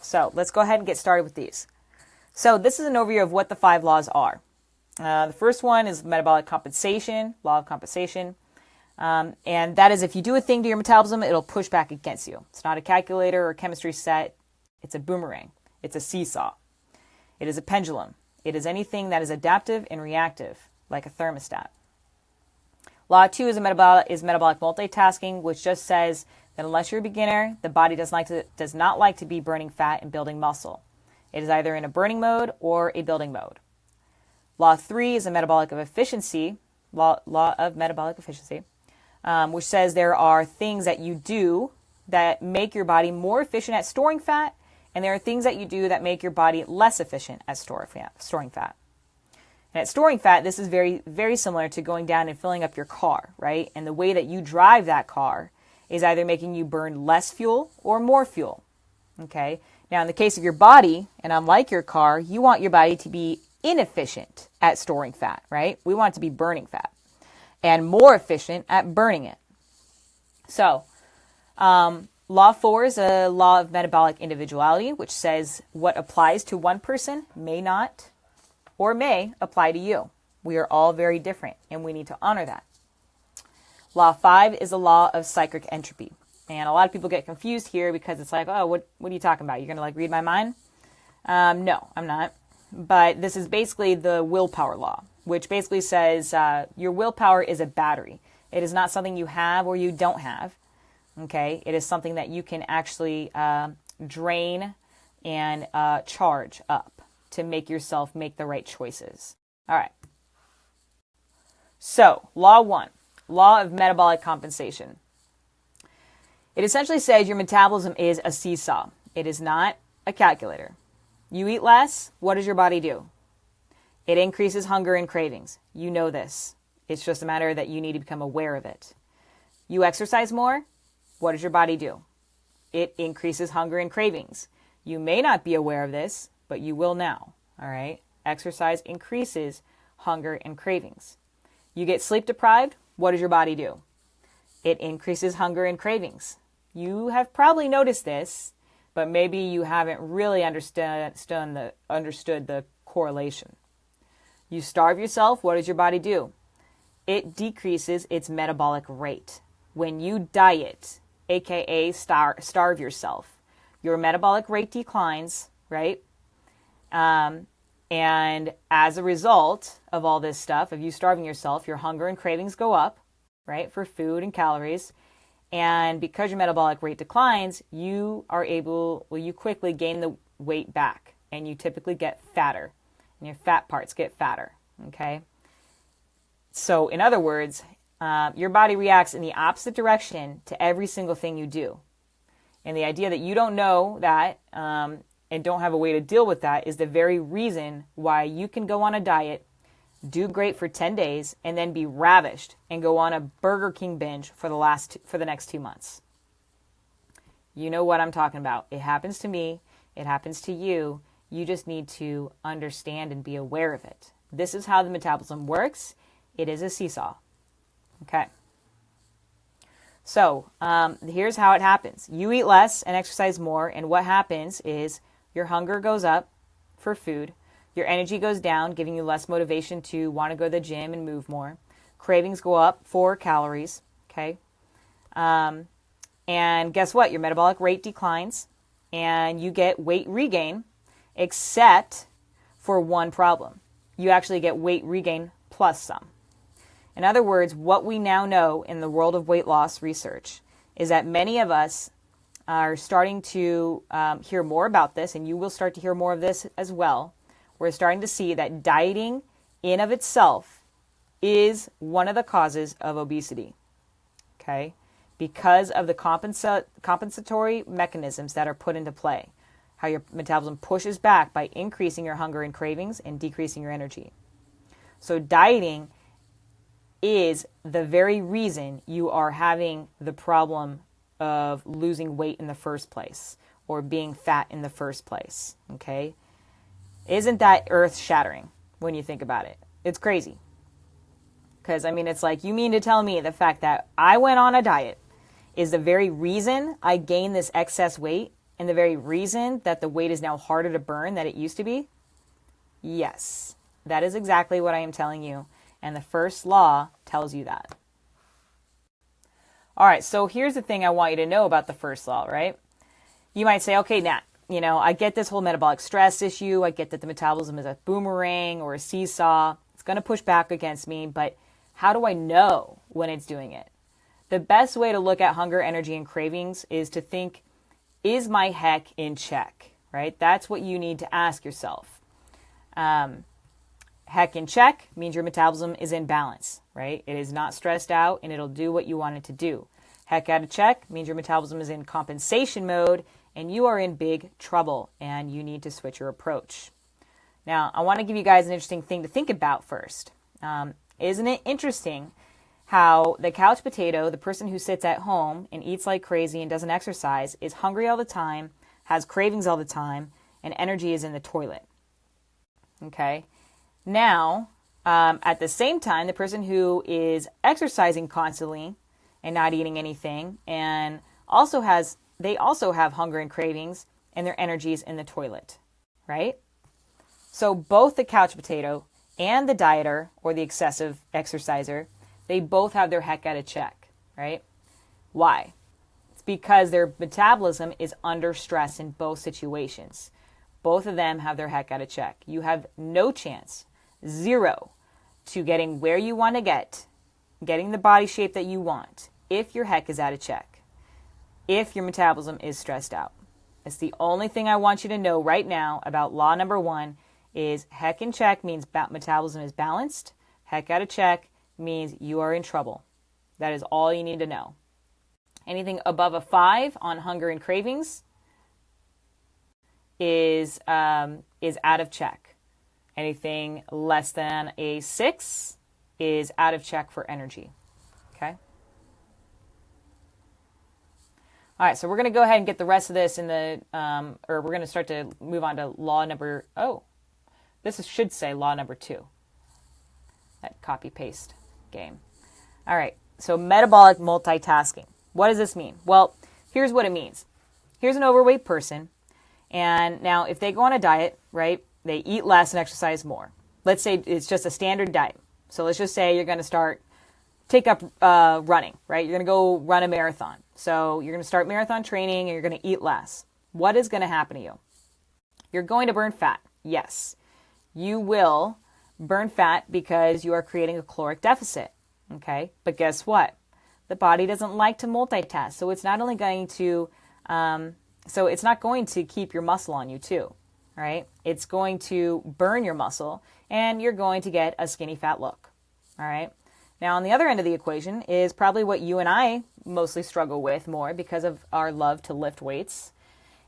So let's go ahead and get started with these. So this is an overview of what the 5 laws are. The first one is metabolic compensation, law of compensation. And that is, if you do a thing to your metabolism, it'll push back against you. It's not a calculator or a chemistry set. It's a boomerang. It's a seesaw. It is a pendulum. It is anything that is adaptive and reactive, like a thermostat. Law 2 is metabolic multitasking, which just says that unless you're a beginner, the body does not like to be burning fat and building muscle. It is either in a burning mode or a building mode. Law 3 is a metabolic of efficiency, law of metabolic efficiency, which says there are things that you do that make your body more efficient at storing fat, and there are things that you do that make your body less efficient at storing fat. And at storing fat, this is very, very similar to going down and filling up your car, right? And the way that you drive that car is either making you burn less fuel or more fuel, okay? Now, in the case of your body, and unlike your car, you want your body to be inefficient at storing fat, right? We want it to be burning fat and more efficient at burning it. So, Law 4 is a law of metabolic individuality, which says what applies to one person may not or may apply to you. We are all very different, and we need to honor that. Law 5 is a law of cyclic entropy. And a lot of people get confused here because it's like, oh, what are you talking about? You're going to read my mind? No, I'm not. But this is basically the willpower law, which basically says your willpower is a battery. It is not something you have or you don't have. Okay, it is something that you can actually drain and charge up to make yourself make the right choices. All right. So, Law 1, law of metabolic compensation. It essentially says your metabolism is a seesaw. It is not a calculator. You eat less, what does your body do? It increases hunger and cravings. You know this. It's just a matter that you need to become aware of it. You exercise more, what does your body do? It increases hunger and cravings. You may not be aware of this, but you will now, all right? Exercise increases hunger and cravings. You get sleep deprived, what does your body do? It increases hunger and cravings. You have probably noticed this, but maybe you haven't really understood the correlation. You starve yourself, what does your body do? It decreases its metabolic rate. When you diet, aka starve yourself, your metabolic rate declines, right? And as a result of all this stuff, of you starving yourself, your hunger and cravings go up, right, for food and calories. And because your metabolic rate declines, you quickly gain the weight back, and you typically get fatter, and your fat parts get fatter, okay? So in other words, your body reacts in the opposite direction to every single thing you do. And the idea that you don't know that and don't have a way to deal with that is the very reason why you can go on a diet, do great for 10 days, and then be ravished and go on a Burger King binge for the next 2 months. You know what I'm talking about. It happens to me. It happens to you. You just need to understand and be aware of it. This is how the metabolism works. It is a seesaw. Okay. So here's how it happens. You eat less and exercise more, and what happens is your hunger goes up for food. Your energy goes down, giving you less motivation to want to go to the gym and move more. Cravings go up for calories, okay? And guess what? Your metabolic rate declines, and you get weight regain, except for one problem. You actually get weight regain plus some. In other words, what we now know in the world of weight loss research is that many of us are starting to hear more about this, and you will start to hear more of this as well. We're starting to see that dieting in of itself is one of the causes of obesity, okay? Because of the compensatory mechanisms that are put into play, how your metabolism pushes back by increasing your hunger and cravings and decreasing your energy. So dieting is the very reason you are having the problem of losing weight in the first place or being fat in the first place, okay? Isn't that earth-shattering when you think about it? It's crazy. Because, I mean, it's like, you mean to tell me the fact that I went on a diet is the very reason I gained this excess weight and the very reason that the weight is now harder to burn than it used to be? Yes, that is exactly what I am telling you. And the first law tells you that. All right, so here's the thing I want you to know about the first law, right? You might say, okay, Nat, I get this whole metabolic stress issue. I get that the metabolism is a boomerang or a seesaw. It's going to push back against me, but how do I know when it's doing it? The best way to look at hunger, energy, and cravings is to think, is my heck in check, right? That's what you need to ask yourself. Heck in check means your metabolism is in balance, right? It is not stressed out and it'll do what you want it to do. Heck out of check means your metabolism is in compensation mode and you are in big trouble and you need to switch your approach. Now, I want to give you guys an interesting thing to think about first. Isn't it interesting how the couch potato, the person who sits at home and eats like crazy and doesn't exercise, is hungry all the time, has cravings all the time, and energy is in the toilet? Okay? Now, at the same time, the person who is exercising constantly and not eating anything and they also have hunger and cravings and their energy is in the toilet, right? So both the couch potato and the dieter or the excessive exerciser, they both have their heck out of check, right? Why? It's because their metabolism is under stress in both situations. Both of them have their heck out of check. You have no chance, zero, to getting where you want to get, getting the body shape that you want, if your heck is out of check, if your metabolism is stressed out. It's the only thing I want you to know right now about law number 1 is heck in check means metabolism is balanced. Heck out of check means you are in trouble. That is all you need to know. Anything above a 5 on hunger and cravings is out of check. Anything less than a 6 is out of check for energy. Okay? All right, so we're going to go ahead and get the rest of this in the, or we're going to start to move on to law number, should say law number 2. That copy-paste game. All right, so metabolic multitasking. What does this mean? Well, here's what it means. Here's an overweight person, and now if they go on a diet, right, they eat less and exercise more. Let's say it's just a standard diet. So let's just say you're going to take up running, right? You're going to go run a marathon. So you're going to start marathon training and you're going to eat less. What is going to happen to you? You're going to burn fat. Yes, you will burn fat because you are creating a caloric deficit. Okay, but guess what? The body doesn't like to multitask. So it's not only going to, it's not going to keep your muscle on you too, right? It's going to burn your muscle and you're going to get a skinny fat look. All right. Now, on the other end of the equation is probably what you and I mostly struggle with more because of our love to lift weights.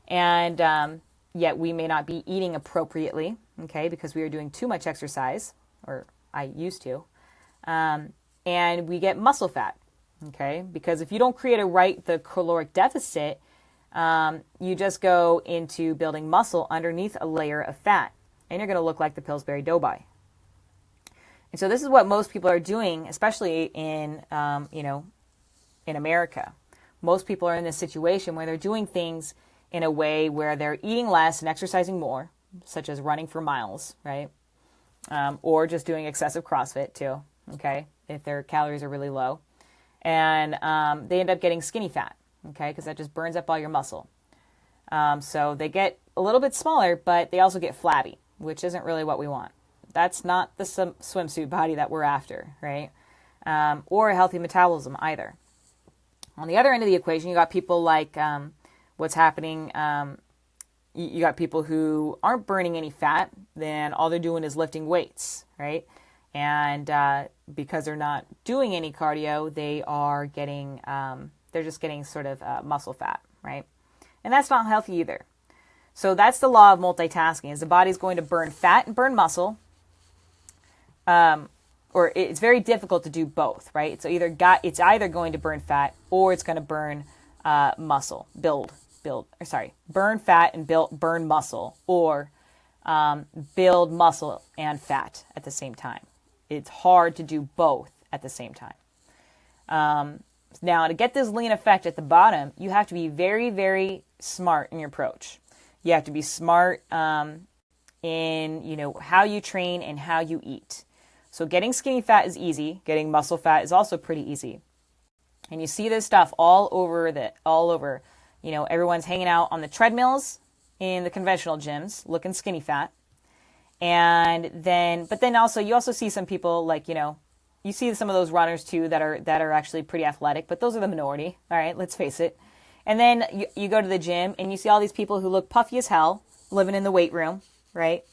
And yet we may not be eating appropriately, okay, because we are doing too much exercise, or I used to. And we get muscle fat, okay, because if you don't create the caloric deficit, you just go into building muscle underneath a layer of fat, and you're going to look like the Pillsbury Doughboy. And so this is what most people are doing, especially in America. Most people are in this situation where they're doing things in a way where they're eating less and exercising more, such as running for miles, right? Or just doing excessive CrossFit too, okay, if their calories are really low. And they end up getting skinny fat, okay, because that just burns up all your muscle. So they get a little bit smaller, but they also get flabby, which isn't really what we want. That's not the swimsuit body that we're after, right? Or a healthy metabolism either. On the other end of the equation, you got people like what's happening. You got people who aren't burning any fat, then all they're doing is lifting weights, right? And because they're not doing any cardio, they are getting, they're just getting sort of muscle fat, right? And that's not healthy either. So that's the law of multitasking, is the body's going to burn fat and burn muscle. Or it's very difficult to do both, right? So it's either going to burn fat or it's going to burn muscle, burn fat and burn muscle, or build muscle and fat at the same time. It's hard to do both at the same time. Now, to get this lean effect at the bottom, you have to be very, very smart in your approach. You have to be smart in how you train and how you eat. So getting skinny fat is easy. Getting muscle fat is also pretty easy. And you see this stuff all over. Everyone's hanging out on the treadmills in the conventional gyms, looking skinny fat. But then also you also see some people you see some of those runners too that are actually pretty athletic, but those are the minority. All right, let's face it. And then you go to the gym and you see all these people who look puffy as hell, living in the weight room, right?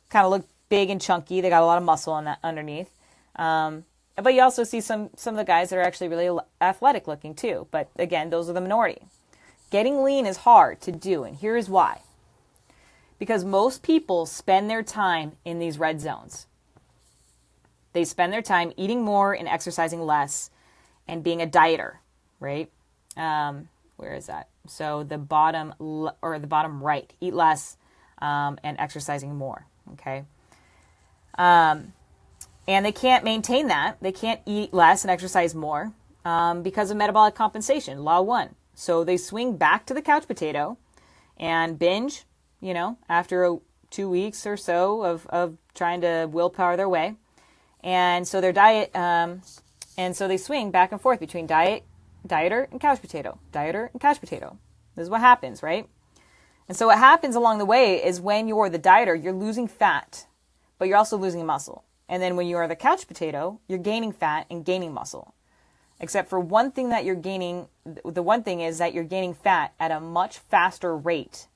Kind of look big and chunky. They got a lot of muscle on that underneath. But you also see some of the guys that are actually really athletic looking too. But again, those are the minority. Getting lean is hard to do, and here is why. Because most people spend their time in these red zones. They spend their time eating more and exercising less and being a dieter, right? Where is that? So the bottom right, eat less and exercising more, okay? And they can't maintain that. They can't eat less and exercise more because of metabolic compensation, law 1. So they swing back to the couch potato and binge, after 2 weeks or so of trying to willpower their way. And so their diet, and so they swing back and forth between dieter and couch potato, dieter and couch potato. This is what happens, right? And so what happens along the way is when you're the dieter, you're losing fat, but you're also losing muscle. And then when you are the couch potato, you're gaining fat and gaining muscle. Except for one thing that you're gaining, the one thing is that you're gaining fat at a much faster rate.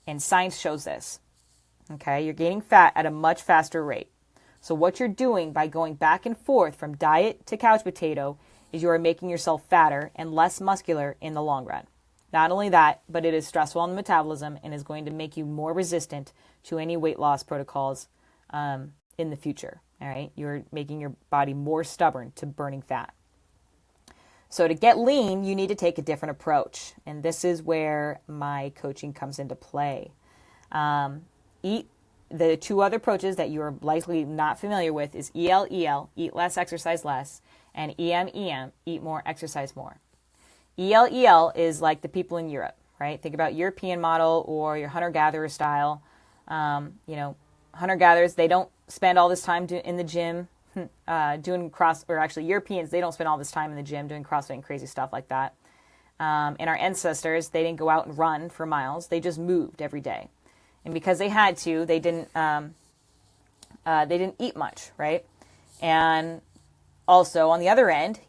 And science shows this. Okay, you're gaining fat at a much faster rate. So what you're doing by going back and forth from diet to couch potato is you are making yourself fatter and less muscular in the long run. Not only that, but it is stressful on the metabolism and is going to make you more resistant to any weight loss protocols in the future. All right, you're making your body more stubborn to burning fat. So to get lean, you need to take a different approach, and this is where my coaching comes into play. Eat the two other approaches that you are likely not familiar with is EL-EL, eat less, exercise less, and EM-EM, eat more, exercise more. EL-EL is like the people in Europe, right? Think about European model or your hunter-gatherer style. Hunter-gatherers, they don't spend all this time in the gym doing Europeans, they don't spend all this time in the gym doing CrossFit and crazy stuff like that. And our ancestors, they didn't go out and run for miles. They just moved every day. And because they had to, they didn't eat much, right? And also on the other end,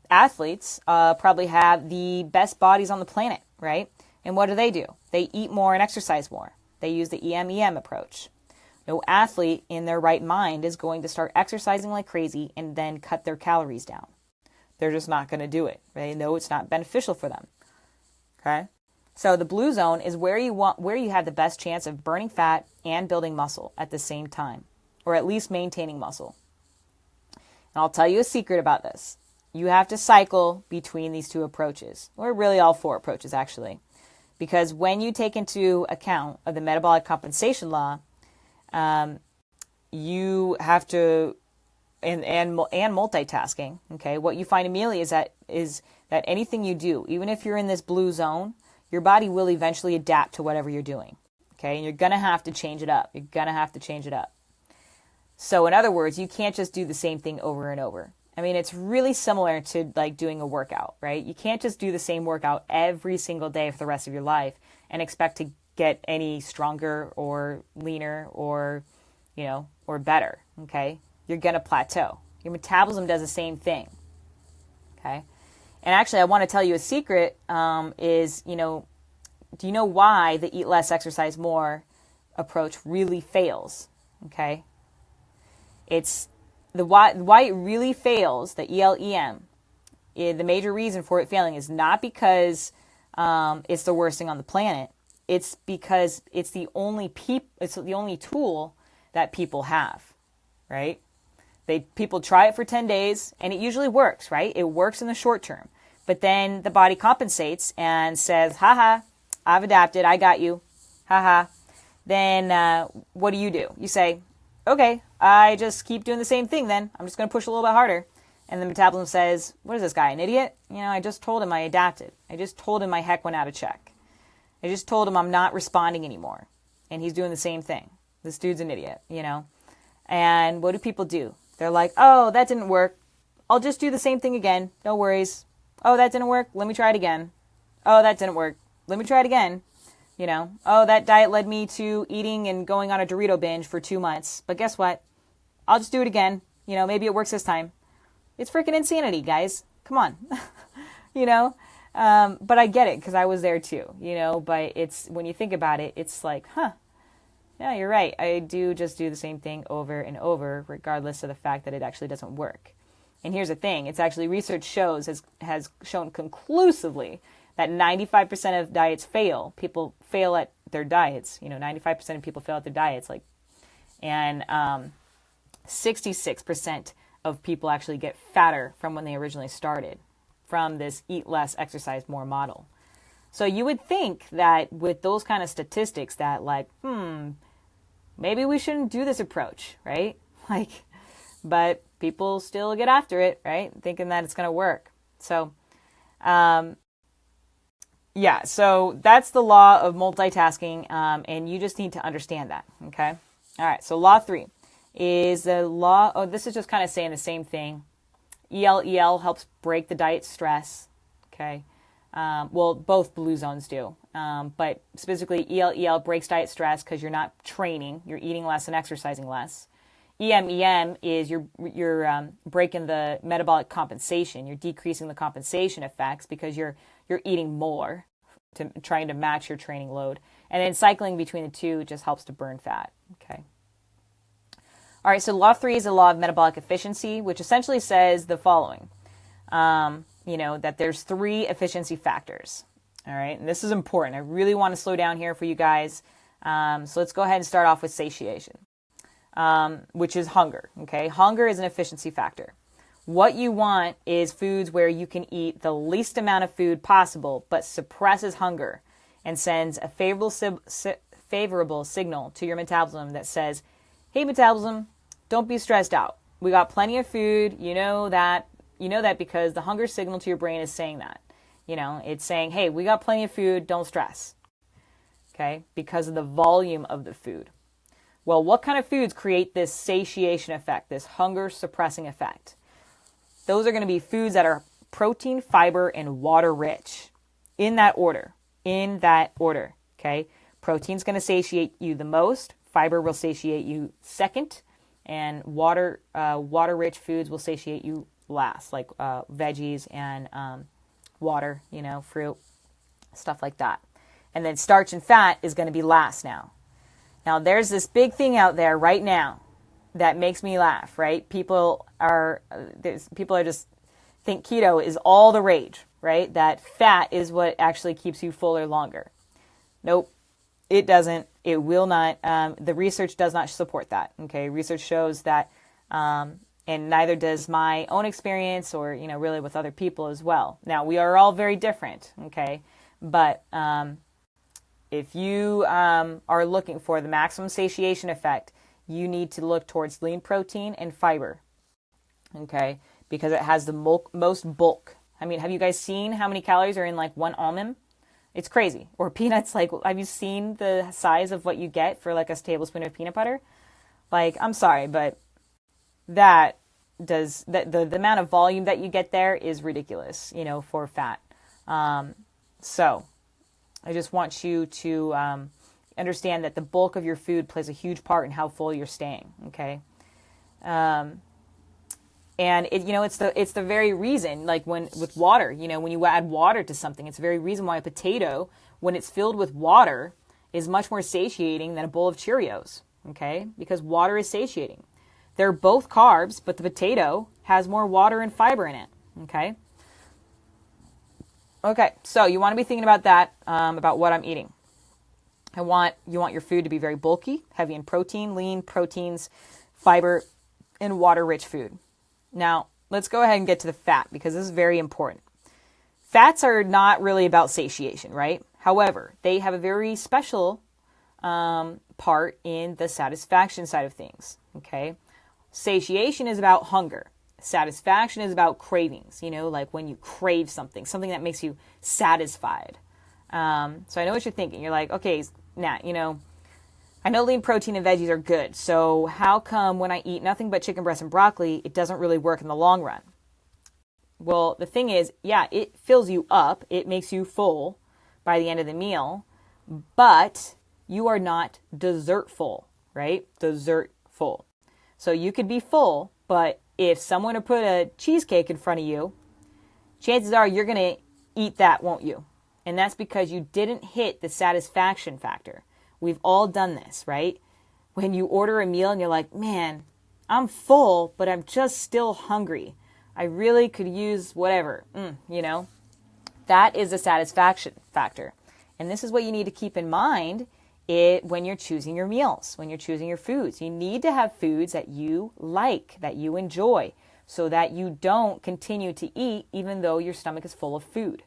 athletes probably have the best bodies on the planet, right? And what do? They eat more and exercise more. They use the EM-EM approach. No athlete in their right mind is going to start exercising like crazy and then cut their calories down. They're just not going to do it. They know it's not beneficial for them. Okay? So the blue zone is where you have the best chance of burning fat and building muscle at the same time, or at least maintaining muscle. And I'll tell you a secret about this. You have to cycle between these two approaches, or really all four approaches actually, because when you take into account of the metabolic compensation law, you have to, and multitasking. Okay, what you find immediately is that anything you do, even if you're in this blue zone, your body will eventually adapt to whatever you're doing. Okay, and you're gonna have to change it up. So in other words, you can't just do the same thing over and over. I mean, it's really similar to like doing a workout, right? You can't just do the same workout every single day for the rest of your life and expect to get any stronger or leaner or better, okay? You're going to plateau. Your metabolism does the same thing, okay? And actually, I want to tell you a secret is, do you know why the eat less, exercise more approach really fails, okay? It's why it really fails, the EL-EM, the major reason for it failing is not because it's the worst thing on the planet. It's because it's the only tool that people have, right? People try it for 10 days and it usually works, right? It works in the short term. But then the body compensates and says, haha, I've adapted, I got you, haha. Then what do? You say, okay, I just keep doing the same thing then. I'm just going to push a little bit harder. And the metabolism says, what is this guy, an idiot? I just told him I adapted. I just told him my heck went out of check. I just told him I'm not responding anymore. And he's doing the same thing. This dude's an idiot, And what do people do? They're like, oh, that didn't work. I'll just do the same thing again. No worries. Oh, that didn't work. Let me try it again. Oh, that didn't work. Let me try it again. Oh, that diet led me to eating and going on a Dorito binge for 2 months. But guess what? I'll just do it again. Maybe it works this time. It's freaking insanity, guys. Come on. But I get it because I was there too, but it's, when you think about it, it's like, yeah, you're right. I do just do the same thing over and over, regardless of the fact that it actually doesn't work. And here's the thing. It's actually research has shown conclusively that 95% of diets fail. People fail at their diets. 95% of people fail at their diets. And 66% of people actually get fatter from when they originally started, from this eat less, exercise more model. So you would think that with those kind of statistics that maybe we shouldn't do this approach, right? But people still get after it, right? Thinking that it's going to work. So, so that's the law of multitasking, and you just need to understand that, okay? All right, so law 3 is the law, this is just kind of saying the same thing. EL helps break the diet stress, okay? Both blue zones do, but specifically EL breaks diet stress because you're not training, you're eating less and exercising less. EM is you're breaking the metabolic compensation, you're decreasing the compensation effects because you're eating more to trying to match your training load, and then cycling between the two just helps to burn fat. Okay. All right, so law 3 is the law of metabolic efficiency, which essentially says the following. That there's 3 efficiency factors. All right, and this is important. I really want to slow down here for you guys. So let's go ahead and start off with satiation, which is hunger. Okay, hunger is an efficiency factor. What you want is foods where you can eat the least amount of food possible, but suppresses hunger and sends a favorable signal to your metabolism that says, hey, metabolism, don't be stressed out. We got plenty of food. You know that because the hunger signal to your brain is saying that. It's saying, hey, we got plenty of food. Don't stress. Okay, because of the volume of the food. Well, what kind of foods create this satiation effect, this hunger suppressing effect? Those are going to be foods that are protein, fiber, and water rich. In that order. Okay, protein's going to satiate you the most. Fiber will satiate you second, and water rich foods will satiate you last, like veggies and water, fruit, stuff like that. And then starch and fat is going to be last now. Now, there's this big thing out there right now that makes me laugh, right? People just think keto is all the rage, right? That fat is what actually keeps you fuller longer. Nope, it doesn't. It will not. The research does not support that, okay? Research shows that, and neither does my own experience or, really with other people as well. Now, we are all very different, okay? But if you are looking for the maximum satiation effect, you need to look towards lean protein and fiber, okay? Because it has the most bulk. I mean, have you guys seen how many calories are in like one almond? It's crazy. Or peanuts, like, have you seen the size of what you get for like a tablespoon of peanut butter? Like, I'm sorry, but the amount of volume that you get there is ridiculous, for fat. So I just want you to understand that the bulk of your food plays a huge part in how full you're staying. Okay. And it's the very reason, like with water, when you add water to something, it's the very reason why a potato, when it's filled with water, is much more satiating than a bowl of Cheerios. Okay. Because water is satiating. They're both carbs, but the potato has more water and fiber in it. Okay. Okay. So you want to be thinking about that, about what I'm eating. You want your food to be very bulky, heavy in protein, lean proteins, fiber, and water-rich food. Now, let's go ahead and get to the fat because this is very important. Fats are not really about satiation, right? However, they have a very special part in the satisfaction side of things. Okay. Satiation is about hunger. Satisfaction is about cravings, like when you crave something that makes you satisfied. So I know what you're thinking. You're like, okay, Nat, I know lean protein and veggies are good. So how come when I eat nothing but chicken breast and broccoli, it doesn't really work in the long run? Well, the thing is, yeah, it fills you up. It makes you full by the end of the meal, but you are not dessert full, right? Dessert full. So you could be full, but if someone would put a cheesecake in front of you, chances are you're going to eat that, won't you? And that's because you didn't hit the satisfaction factor. We've all done this, right? When you order a meal and you're like, man, I'm full, but I'm just still hungry. I really could use whatever, That is a satisfaction factor. And this is what you need to keep in mind when you're choosing your meals, when you're choosing your foods. You need to have foods that you like, that you enjoy, so that you don't continue to eat even though your stomach is full of food.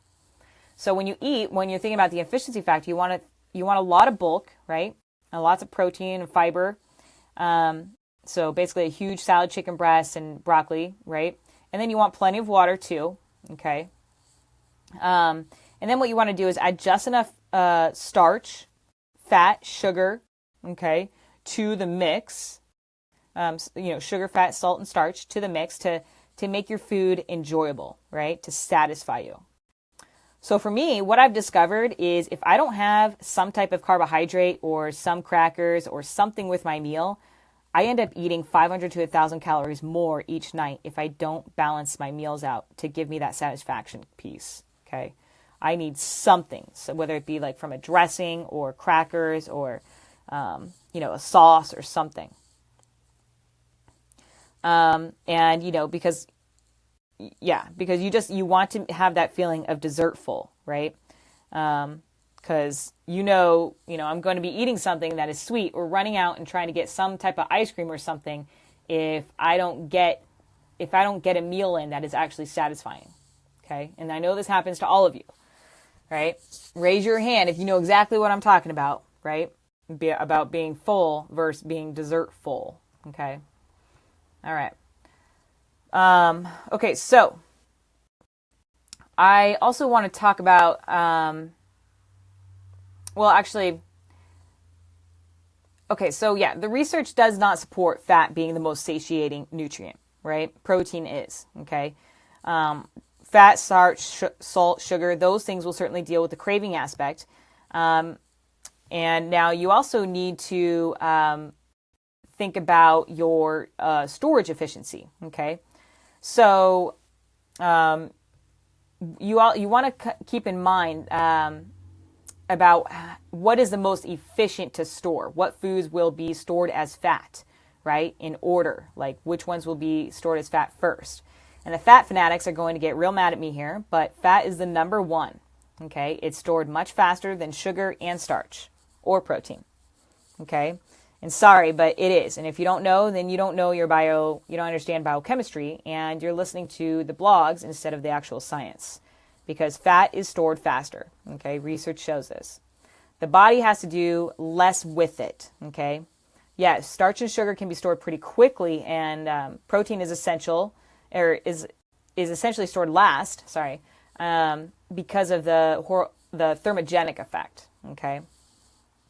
So when you eat, when you're thinking about the efficiency factor, you want a lot of bulk, right? And lots of protein and fiber. So basically a huge salad, chicken breast, and broccoli, right? And then you want plenty of water too, okay? And then what you want to do is add just enough starch, fat, sugar, okay, to the mix. Sugar, fat, salt, and starch to the mix to make your food enjoyable, right? To satisfy you. So for me, what I've discovered is if I don't have some type of carbohydrate or some crackers or something with my meal, I end up eating 500 to 1,000 calories more each night if I don't balance my meals out to give me that satisfaction piece, okay? I need something, so whether it be like from a dressing or crackers or, a sauce or something. Because you want to have that feeling of dessertful, right? Because I'm going to be eating something that is sweet, or running out and trying to get some type of ice cream or something if I don't get a meal in that is actually satisfying. Okay? And I know this happens to all of you, right? Raise your hand if you know exactly what I'm talking about, right? About being full versus being dessert full. Okay? All right. Okay, so I also want to talk about, the research does not support fat being the most satiating nutrient, right? Protein is, okay? Fat, starch, salt, sugar, those things will certainly deal with the craving aspect. And now you also need to think about your storage efficiency, okay? So you want to keep in mind about what is the most efficient to store. What foods will be stored as fat, right? In order, like which ones will be stored as fat first. And the fat fanatics are going to get real mad at me here, but fat is the number one, okay? It's stored much faster than sugar and starch or protein, okay? And sorry, but it is. And if you don't know, then you don't know you don't understand biochemistry, and you're listening to the blogs instead of the actual science. Because fat is stored faster, okay? Research shows this. The body has to do less with it, okay? Yes, starch and sugar can be stored pretty quickly, and protein is essentially stored last, because of the thermogenic effect, okay?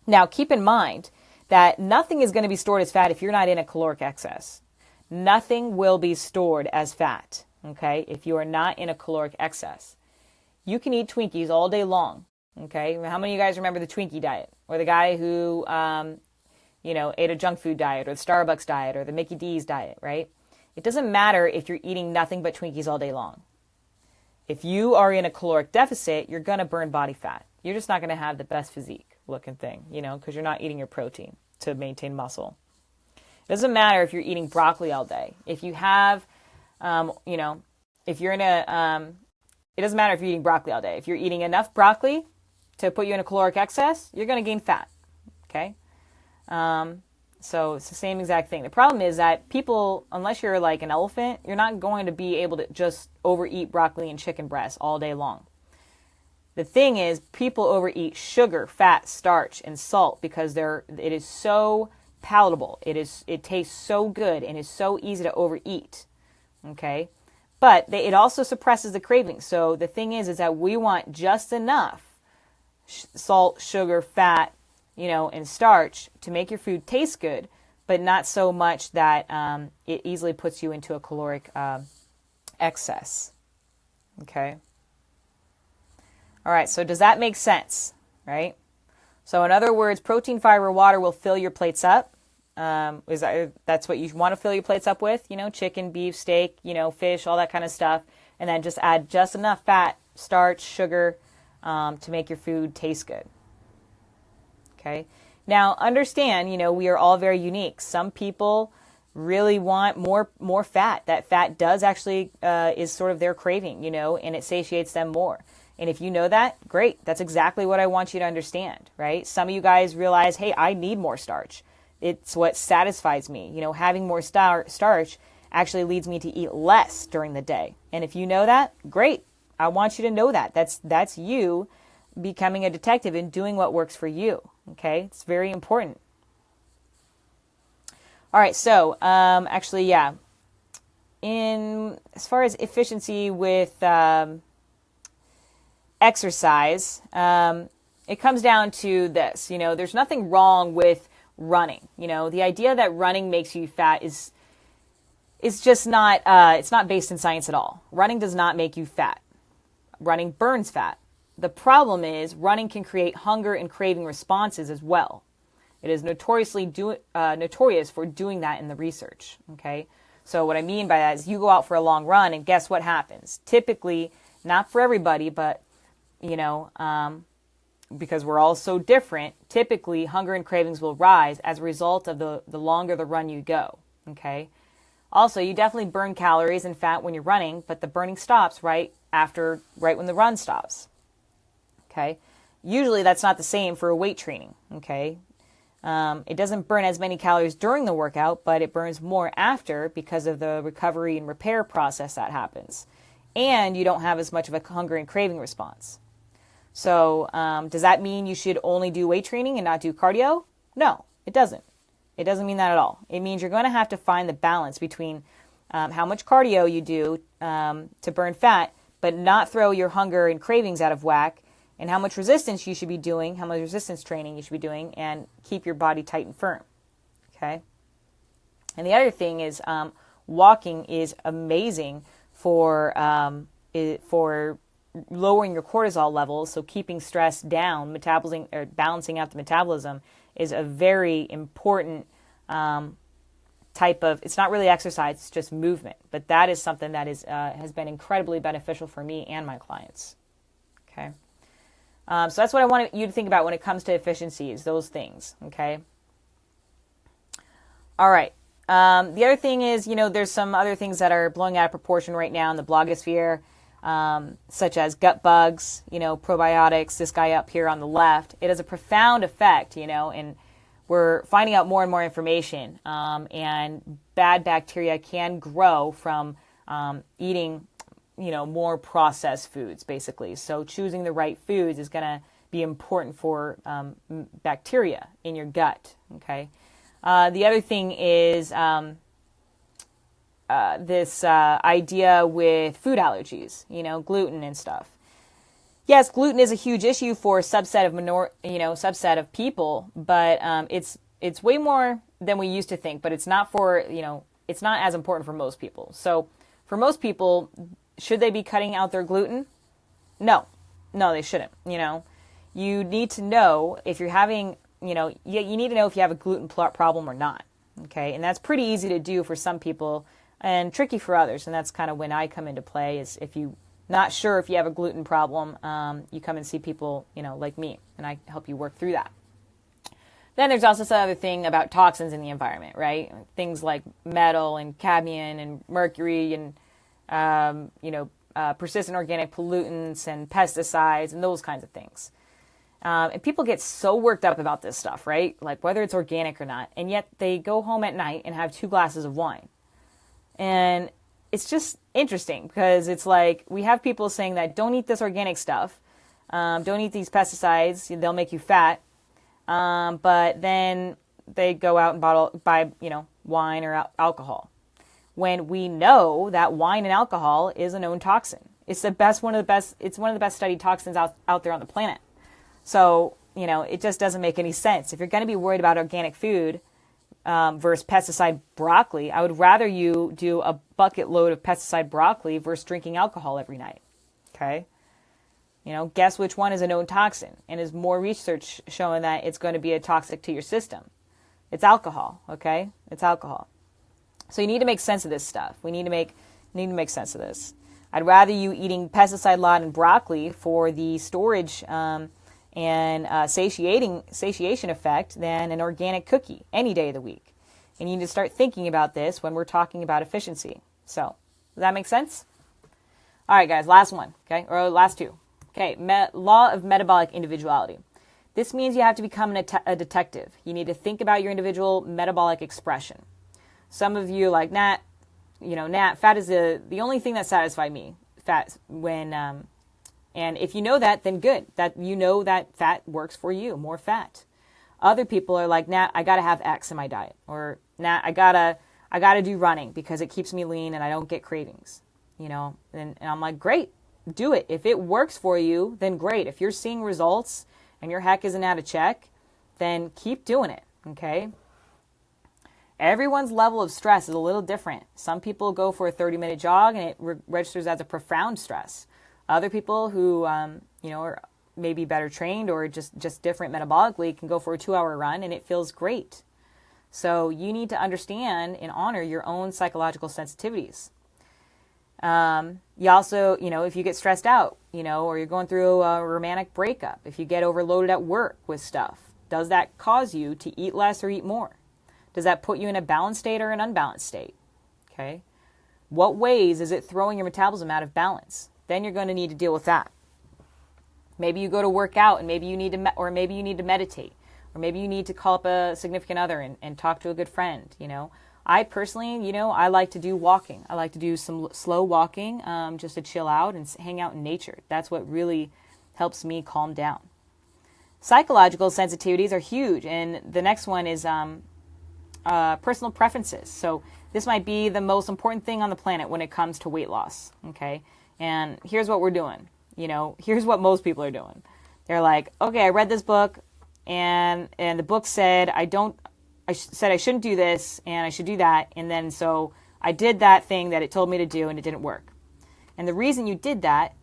Now, keep in mind that nothing is going to be stored as fat if you're not in a caloric excess. Nothing will be stored as fat, okay, if you are not in a caloric excess. You can eat Twinkies all day long, okay? How many of you guys remember the Twinkie diet? Or the guy who, ate a junk food diet, or the Starbucks diet, or the Mickey D's diet, right? It doesn't matter if you're eating nothing but Twinkies all day long. If you are in a caloric deficit, you're going to burn body fat. You're just not going to have the best physique looking thing, because you're not eating your protein to maintain muscle. It doesn't matter if you're eating broccoli all day. If you have, if you're in a... It doesn't matter if you're eating broccoli all day. If you're eating enough broccoli to put you in a caloric excess, you're going to gain fat, okay? So it's the same exact thing. The problem is that people, unless you're like an elephant, you're not going to be able to just overeat broccoli and chicken breast all day long. The thing is, people overeat sugar, fat, starch, and salt because it is so palatable. It tastes so good and is so easy to overeat, okay? But it also suppresses the craving. So the thing is that we want just enough salt, sugar, fat, and starch to make your food taste good, but not so much that it easily puts you into a caloric excess. Okay? All right, so does that make sense, right? So in other words, protein, fiber, water will fill your plates up. That's what you want to fill your plates up with, chicken, beef, steak, fish, all that kind of stuff. And then just add just enough fat, starch, sugar to make your food taste good. Okay. Now understand, we are all very unique. Some people really want more fat. That fat does actually is sort of their craving, and it satiates them more. And if you know that, great. That's exactly what I want you to understand, right? Some of you guys realize, hey, I need more starch. It's what satisfies me. Having more starch actually leads me to eat less during the day. And if you know that, great. I want you to know that. That's you becoming a detective and doing what works for you. Okay? It's very important. All right. So, in as far as efficiency with exercise, it comes down to this. There's nothing wrong with running. The idea that running makes you fat is just not, it's not based in science at all. Running does not make you fat. Running burns fat. The problem is running can create hunger and craving responses as well. It is notorious for doing that in the research. Okay. So what I mean by that is you go out for a long run and guess what happens? Typically, not for everybody, but, because we're all so different, typically hunger and cravings will rise as a result of the longer the run you go, okay? Also, you definitely burn calories and fat when you're running, but the burning stops right when the run stops, okay? Usually that's not the same for weight training, okay? It doesn't burn as many calories during the workout, but it burns more after because of the recovery and repair process that happens. And you don't have as much of a hunger and craving response. So does that mean you should only do weight training and not do cardio? No, it doesn't. It doesn't mean that at all. It means you're going to have to find the balance between how much cardio you do to burn fat, but not throw your hunger and cravings out of whack, and how much resistance you should be doing, how much resistance training you should be doing, and keep your body tight and firm, okay? And the other thing is walking is amazing for lowering your cortisol levels, so keeping stress down, metabolizing or balancing out the metabolism is a very important type of, it's not really exercise, it's just movement, but that is something that is has been incredibly beneficial for me and my clients, okay? So that's what I want you to think about when it comes to efficiency, is those things, okay? All right. The other thing is, there's some other things that are blowing out of proportion right now in the blogosphere, such as gut bugs, probiotics, this guy up here on the left. It has a profound effect, and we're finding out more and more information, and bad bacteria can grow from eating more processed foods, basically. So choosing the right foods is going to be important for bacteria in your gut, okay? The other thing is this idea with food allergies, gluten and stuff. Yes, gluten is a huge issue for a subset of people, but it's way more than we used to think, but it's not for, it's not as important for most people. So for most people, should they be cutting out their gluten? No, they shouldn't. You need to know if you're having, you need to know if you have a gluten problem or not. Okay. And that's pretty easy to do for some people and tricky for others. And that's kind of when I come into play, is if you're not sure if you have a gluten problem, you come and see people, like me, and I help you work through that. Then there's also some other thing about toxins in the environment, right? Things like metal and cadmium and mercury and persistent organic pollutants and pesticides and those kinds of things. And people get so worked up about this stuff, right? Like whether it's organic or not. And yet they go home at night and have 2 glasses of wine. And it's just interesting because it's like we have people saying that don't eat this organic stuff. Don't eat these pesticides. They'll make you fat. But then they go out and buy wine or alcohol. When we know that wine and alcohol is a known toxin. It's one of the best studied toxins out there on the planet. So, it just doesn't make any sense. If you're going to be worried about organic food versus pesticide broccoli, I would rather you do a bucket load of pesticide broccoli versus drinking alcohol every night. Okay? Guess which one is a known toxin? And is more research showing that it's going to be a toxic to your system? It's alcohol, okay? It's alcohol. So you need to make sense of this stuff. We need to make sense of this. I'd rather you eating pesticide-laden broccoli for the storage and satiation effect than an organic cookie any day of the week. And you need to start thinking about this when we're talking about efficiency. So, does that make sense? All right, guys, last one, okay? Or last 2. Okay, law of metabolic individuality. This means you have to become a detective. You need to think about your individual metabolic expression. Some of you are like, Nat, fat is the only thing that satisfies me. Fat, and if you know that, then good. That that fat works for you, more fat. Other people are like, Nat, I gotta have X in my diet, or Nat, I gotta do running because it keeps me lean and I don't get cravings. And I'm like, great, do it. If it works for you, then great. If you're seeing results and your heck isn't out of check, then keep doing it. Okay. Everyone's level of stress is a little different. Some people go for a 30-minute jog and it registers as a profound stress. Other people who, are maybe better trained or just different metabolically can go for a 2-hour run and it feels great. So you need to understand and honor your own psychological sensitivities. You also, if you get stressed out, or you're going through a romantic breakup, if you get overloaded at work with stuff, does that cause you to eat less or eat more? Does that put you in a balanced state or an unbalanced state? Okay. What ways is it throwing your metabolism out of balance? Then you're going to need to deal with that. Maybe you go to work out and maybe you need to, or maybe you need to meditate, or maybe you need to call up a significant other and talk to a good friend, I personally, I like to do walking. I like to do some slow walking, just to chill out and hang out in nature. That's what really helps me calm down. Psychological sensitivities are huge. And the next one is personal preferences. So this might be the most important thing on the planet when it comes to weight loss. Okay. And here's what we're doing. Here's what most people are doing. They're like, okay, I read this book and the book said I said I shouldn't do this and I should do that. And then so I did that thing that it told me to do and it didn't work. And the reason you did that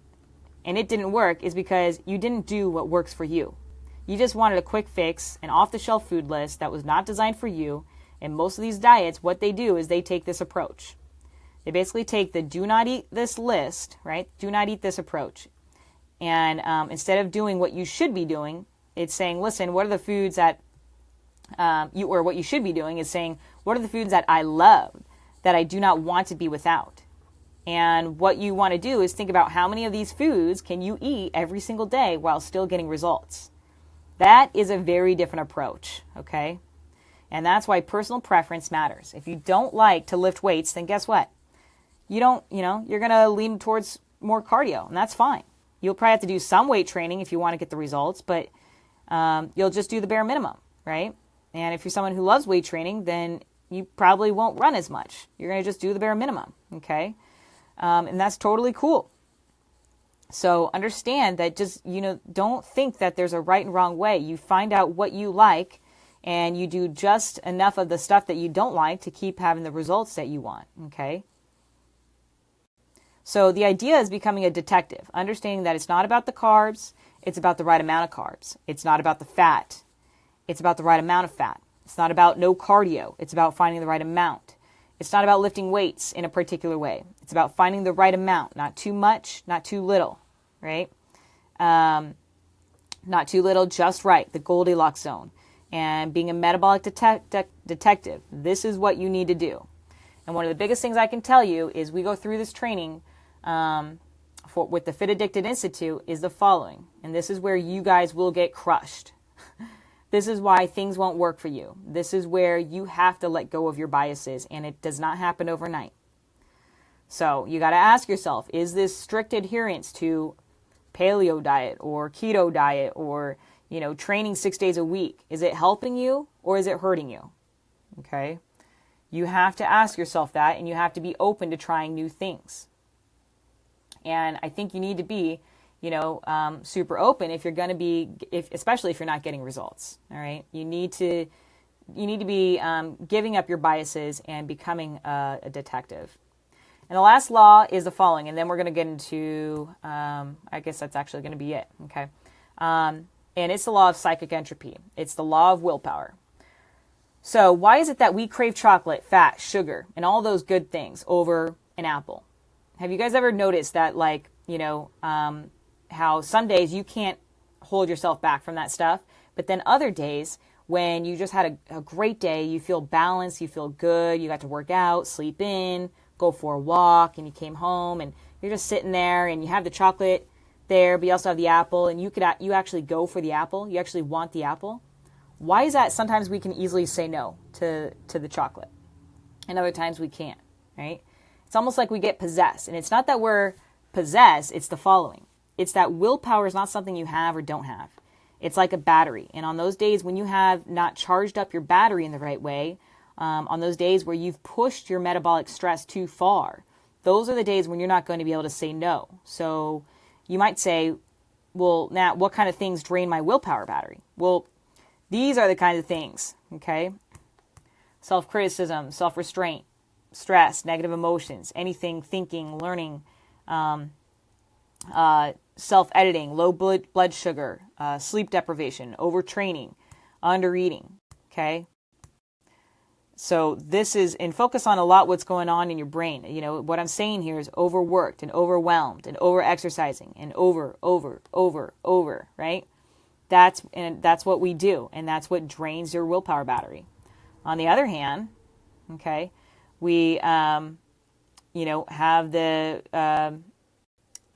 and it didn't work is because you didn't do what works for you. You just wanted a quick fix, an off-the-shelf food list that was not designed for you. And most of these diets, what they do is they take this approach. They basically take the do not eat this list, right? Do not eat this approach. And instead of doing what you should be doing, it's saying, listen, what are the foods that what you should be doing is saying, what are the foods that I love, that I do not want to be without? And what you want to do is think about how many of these foods can you eat every single day while still getting results. That is a very different approach, okay? And that's why personal preference matters. If you don't like to lift weights, then guess what? You're going to lean towards more cardio, and that's fine. You'll probably have to do some weight training if you want to get the results, but you'll just do the bare minimum, right? And if you're someone who loves weight training, then you probably won't run as much. You're going to just do the bare minimum, okay? And that's totally cool. So understand that just, don't think that there's a right and wrong way. You find out what you like and you do just enough of the stuff that you don't like to keep having the results that you want, okay? So the idea is becoming a detective, understanding that it's not about the carbs, it's about the right amount of carbs. It's not about the fat. It's about the right amount of fat. It's not about no cardio. It's about finding the right amount. It's not about lifting weights in a particular way. It's about finding the right amount, not too much, not too little, right? Not too little, just right, the Goldilocks zone. And being a metabolic detective, this is what you need to do. And one of the biggest things I can tell you is we go through this training with the Fit Addicted Institute is the following. And this is where you guys will get crushed. This is why things won't work for you. This is where you have to let go of your biases, and it does not happen overnight. So you got to ask yourself, is this strict adherence to paleo diet or keto diet or, training 6 days a week, is it helping you or is it hurting you? Okay. You have to ask yourself that, and you have to be open to trying new things. And I think you need to be, super open if you're going to be, especially if you're not getting results. All right. You need to be giving up your biases and becoming a detective. And the last law is the following, and then we're going to get into, I guess that's actually going to be it. Okay. And it's the law of psychic entropy. It's the law of willpower. So why is it that we crave chocolate, fat, sugar, and all those good things over an apple? Have you guys ever noticed that, how some days you can't hold yourself back from that stuff, but then other days when you just had a great day, you feel balanced, you feel good, you got to work out, sleep in, go for a walk, and you came home and you're just sitting there and you have the chocolate there, but you also have the apple, and you actually go for the apple, you actually want the apple. Why is that? Sometimes we can easily say no to the chocolate, and other times we can't, right? It's almost like we get possessed, and it's not that we're possessed, it's the following. It's that willpower is not something you have or don't have. It's like a battery, and on those days when you have not charged up your battery in the right way, on those days where you've pushed your metabolic stress too far, those are the days when you're not going to be able to say no. So you might say, well, Nat, what kind of things drain my willpower battery? Well, these are the kinds of things, okay? Self-criticism, self-restraint, stress, negative emotions, anything, thinking, learning, self-editing, low blood sugar, sleep deprivation, overtraining, undereating, okay? So this is, and focus on a lot what's going on in your brain. What I'm saying here is overworked and overwhelmed and over-exercising and over, right? That's what we do, and that's what drains your willpower battery. On the other hand, okay, we, have the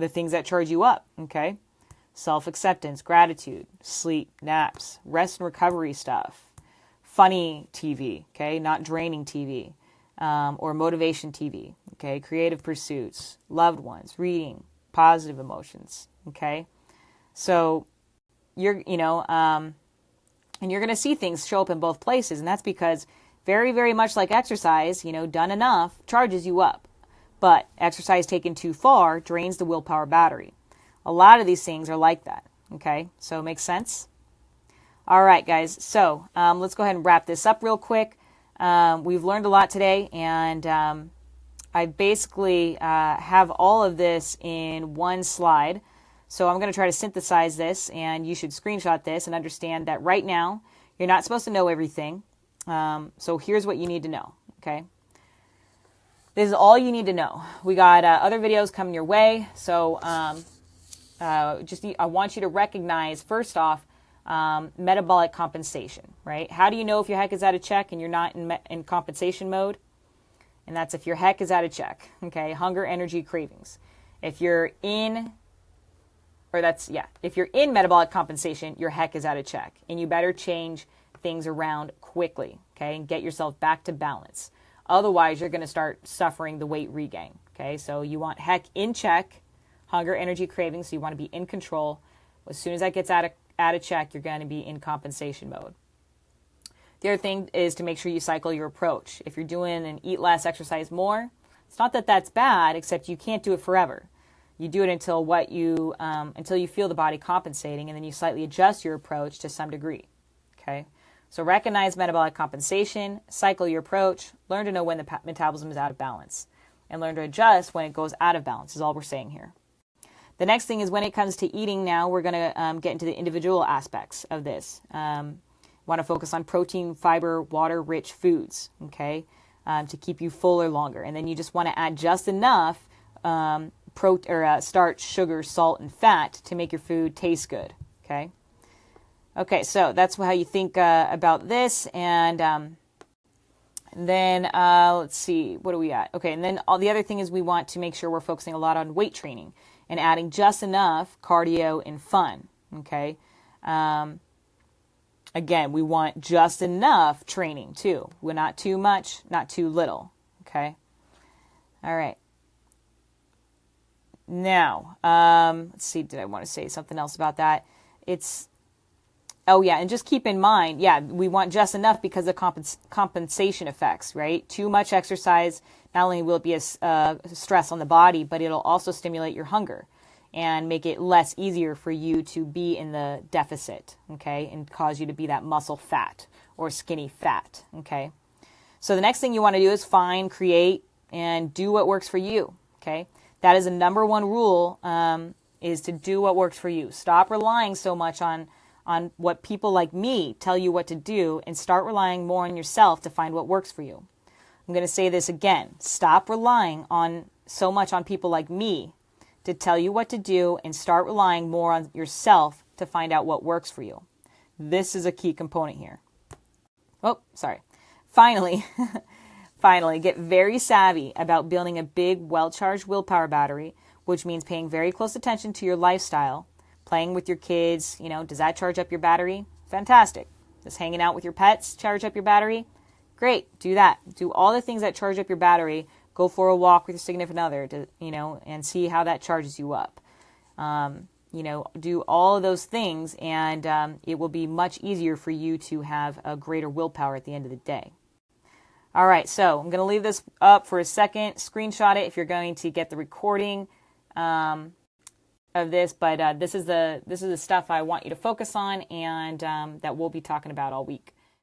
things that charge you up, okay? self-acceptance, gratitude, sleep, naps, rest and recovery stuff, funny TV, okay, not draining TV, or motivation TV, okay, creative pursuits, loved ones, reading, positive emotions, okay. So you're, and you're going to see things show up in both places, and that's because very, very much like exercise, done enough charges you up, but exercise taken too far drains the willpower battery. A lot of these things are like that, okay? So it makes sense? All right, guys, so let's go ahead and wrap this up real quick. We've learned a lot today, and I basically have all of this in one slide. So I'm going to try to synthesize this, and you should screenshot this and understand that right now you're not supposed to know everything. So here's what you need to know, okay? This is all you need to know. We got other videos coming your way, so I want you to recognize, first off, metabolic compensation, right? How do you know if your heck is out of check and you're not in compensation mode? And that's if your heck is out of check, okay? Hunger, energy, cravings. If you're in metabolic compensation, your heck is out of check. And you better change things around quickly, okay? And get yourself back to balance. Otherwise, you're going to start suffering the weight regain, okay? So you want heck in check, hunger, energy, cravings, so you want to be in control. As soon as that gets out of check, you're going to be in compensation mode. The other thing is to make sure you cycle your approach. If you're doing an eat less, exercise more, it's not that that's bad, except you can't do it forever. You do it until you feel the body compensating, and then you slightly adjust your approach to some degree. Okay, so recognize metabolic compensation, cycle your approach, learn to know when the metabolism is out of balance, and learn to adjust when it goes out of balance. Is all we're saying here. The next thing is when it comes to eating. Now we're going to get into the individual aspects of this. Want to focus on protein, fiber, water-rich foods. Okay, to keep you fuller longer, and then you just want to add just enough. Starch, sugar, salt, and fat to make your food taste good, okay? Okay, so that's how you think about this, and then let's see, what are we at? Okay, and then all the other thing is we want to make sure we're focusing a lot on weight training and adding just enough cardio and fun, okay? Again, we want just enough training, too. We're not too much, not too little, okay? All right. Now, let's see, did I want to say something else about that? And just keep in mind, we want just enough because of compensation effects, right? Too much exercise, not only will it be a stress on the body, but it'll also stimulate your hunger and make it less easier for you to be in the deficit, okay? And cause you to be that muscle fat or skinny fat, okay? So the next thing you want to do is find, create, and do what works for you, okay? That is the number one rule, is to do what works for you. Stop relying so much on what people like me tell you what to do, and start relying more on yourself to find what works for you. I'm going to say this again. Stop relying so much on people like me to tell you what to do, and start relying more on yourself to find out what works for you. This is a key component here. Finally, get very savvy about building a big, well-charged willpower battery, which means paying very close attention to your lifestyle, playing with your kids. Does that charge up your battery? Fantastic. Does hanging out with your pets charge up your battery? Great. Do that. Do all the things that charge up your battery. Go for a walk with your significant other, and see how that charges you up. Do all of those things, and it will be much easier for you to have a greater willpower at the end of the day. All right, so I'm going to leave this up for a second. Screenshot it if you're going to get the recording of this. But this is the stuff I want you to focus on, and that we'll be talking about all week.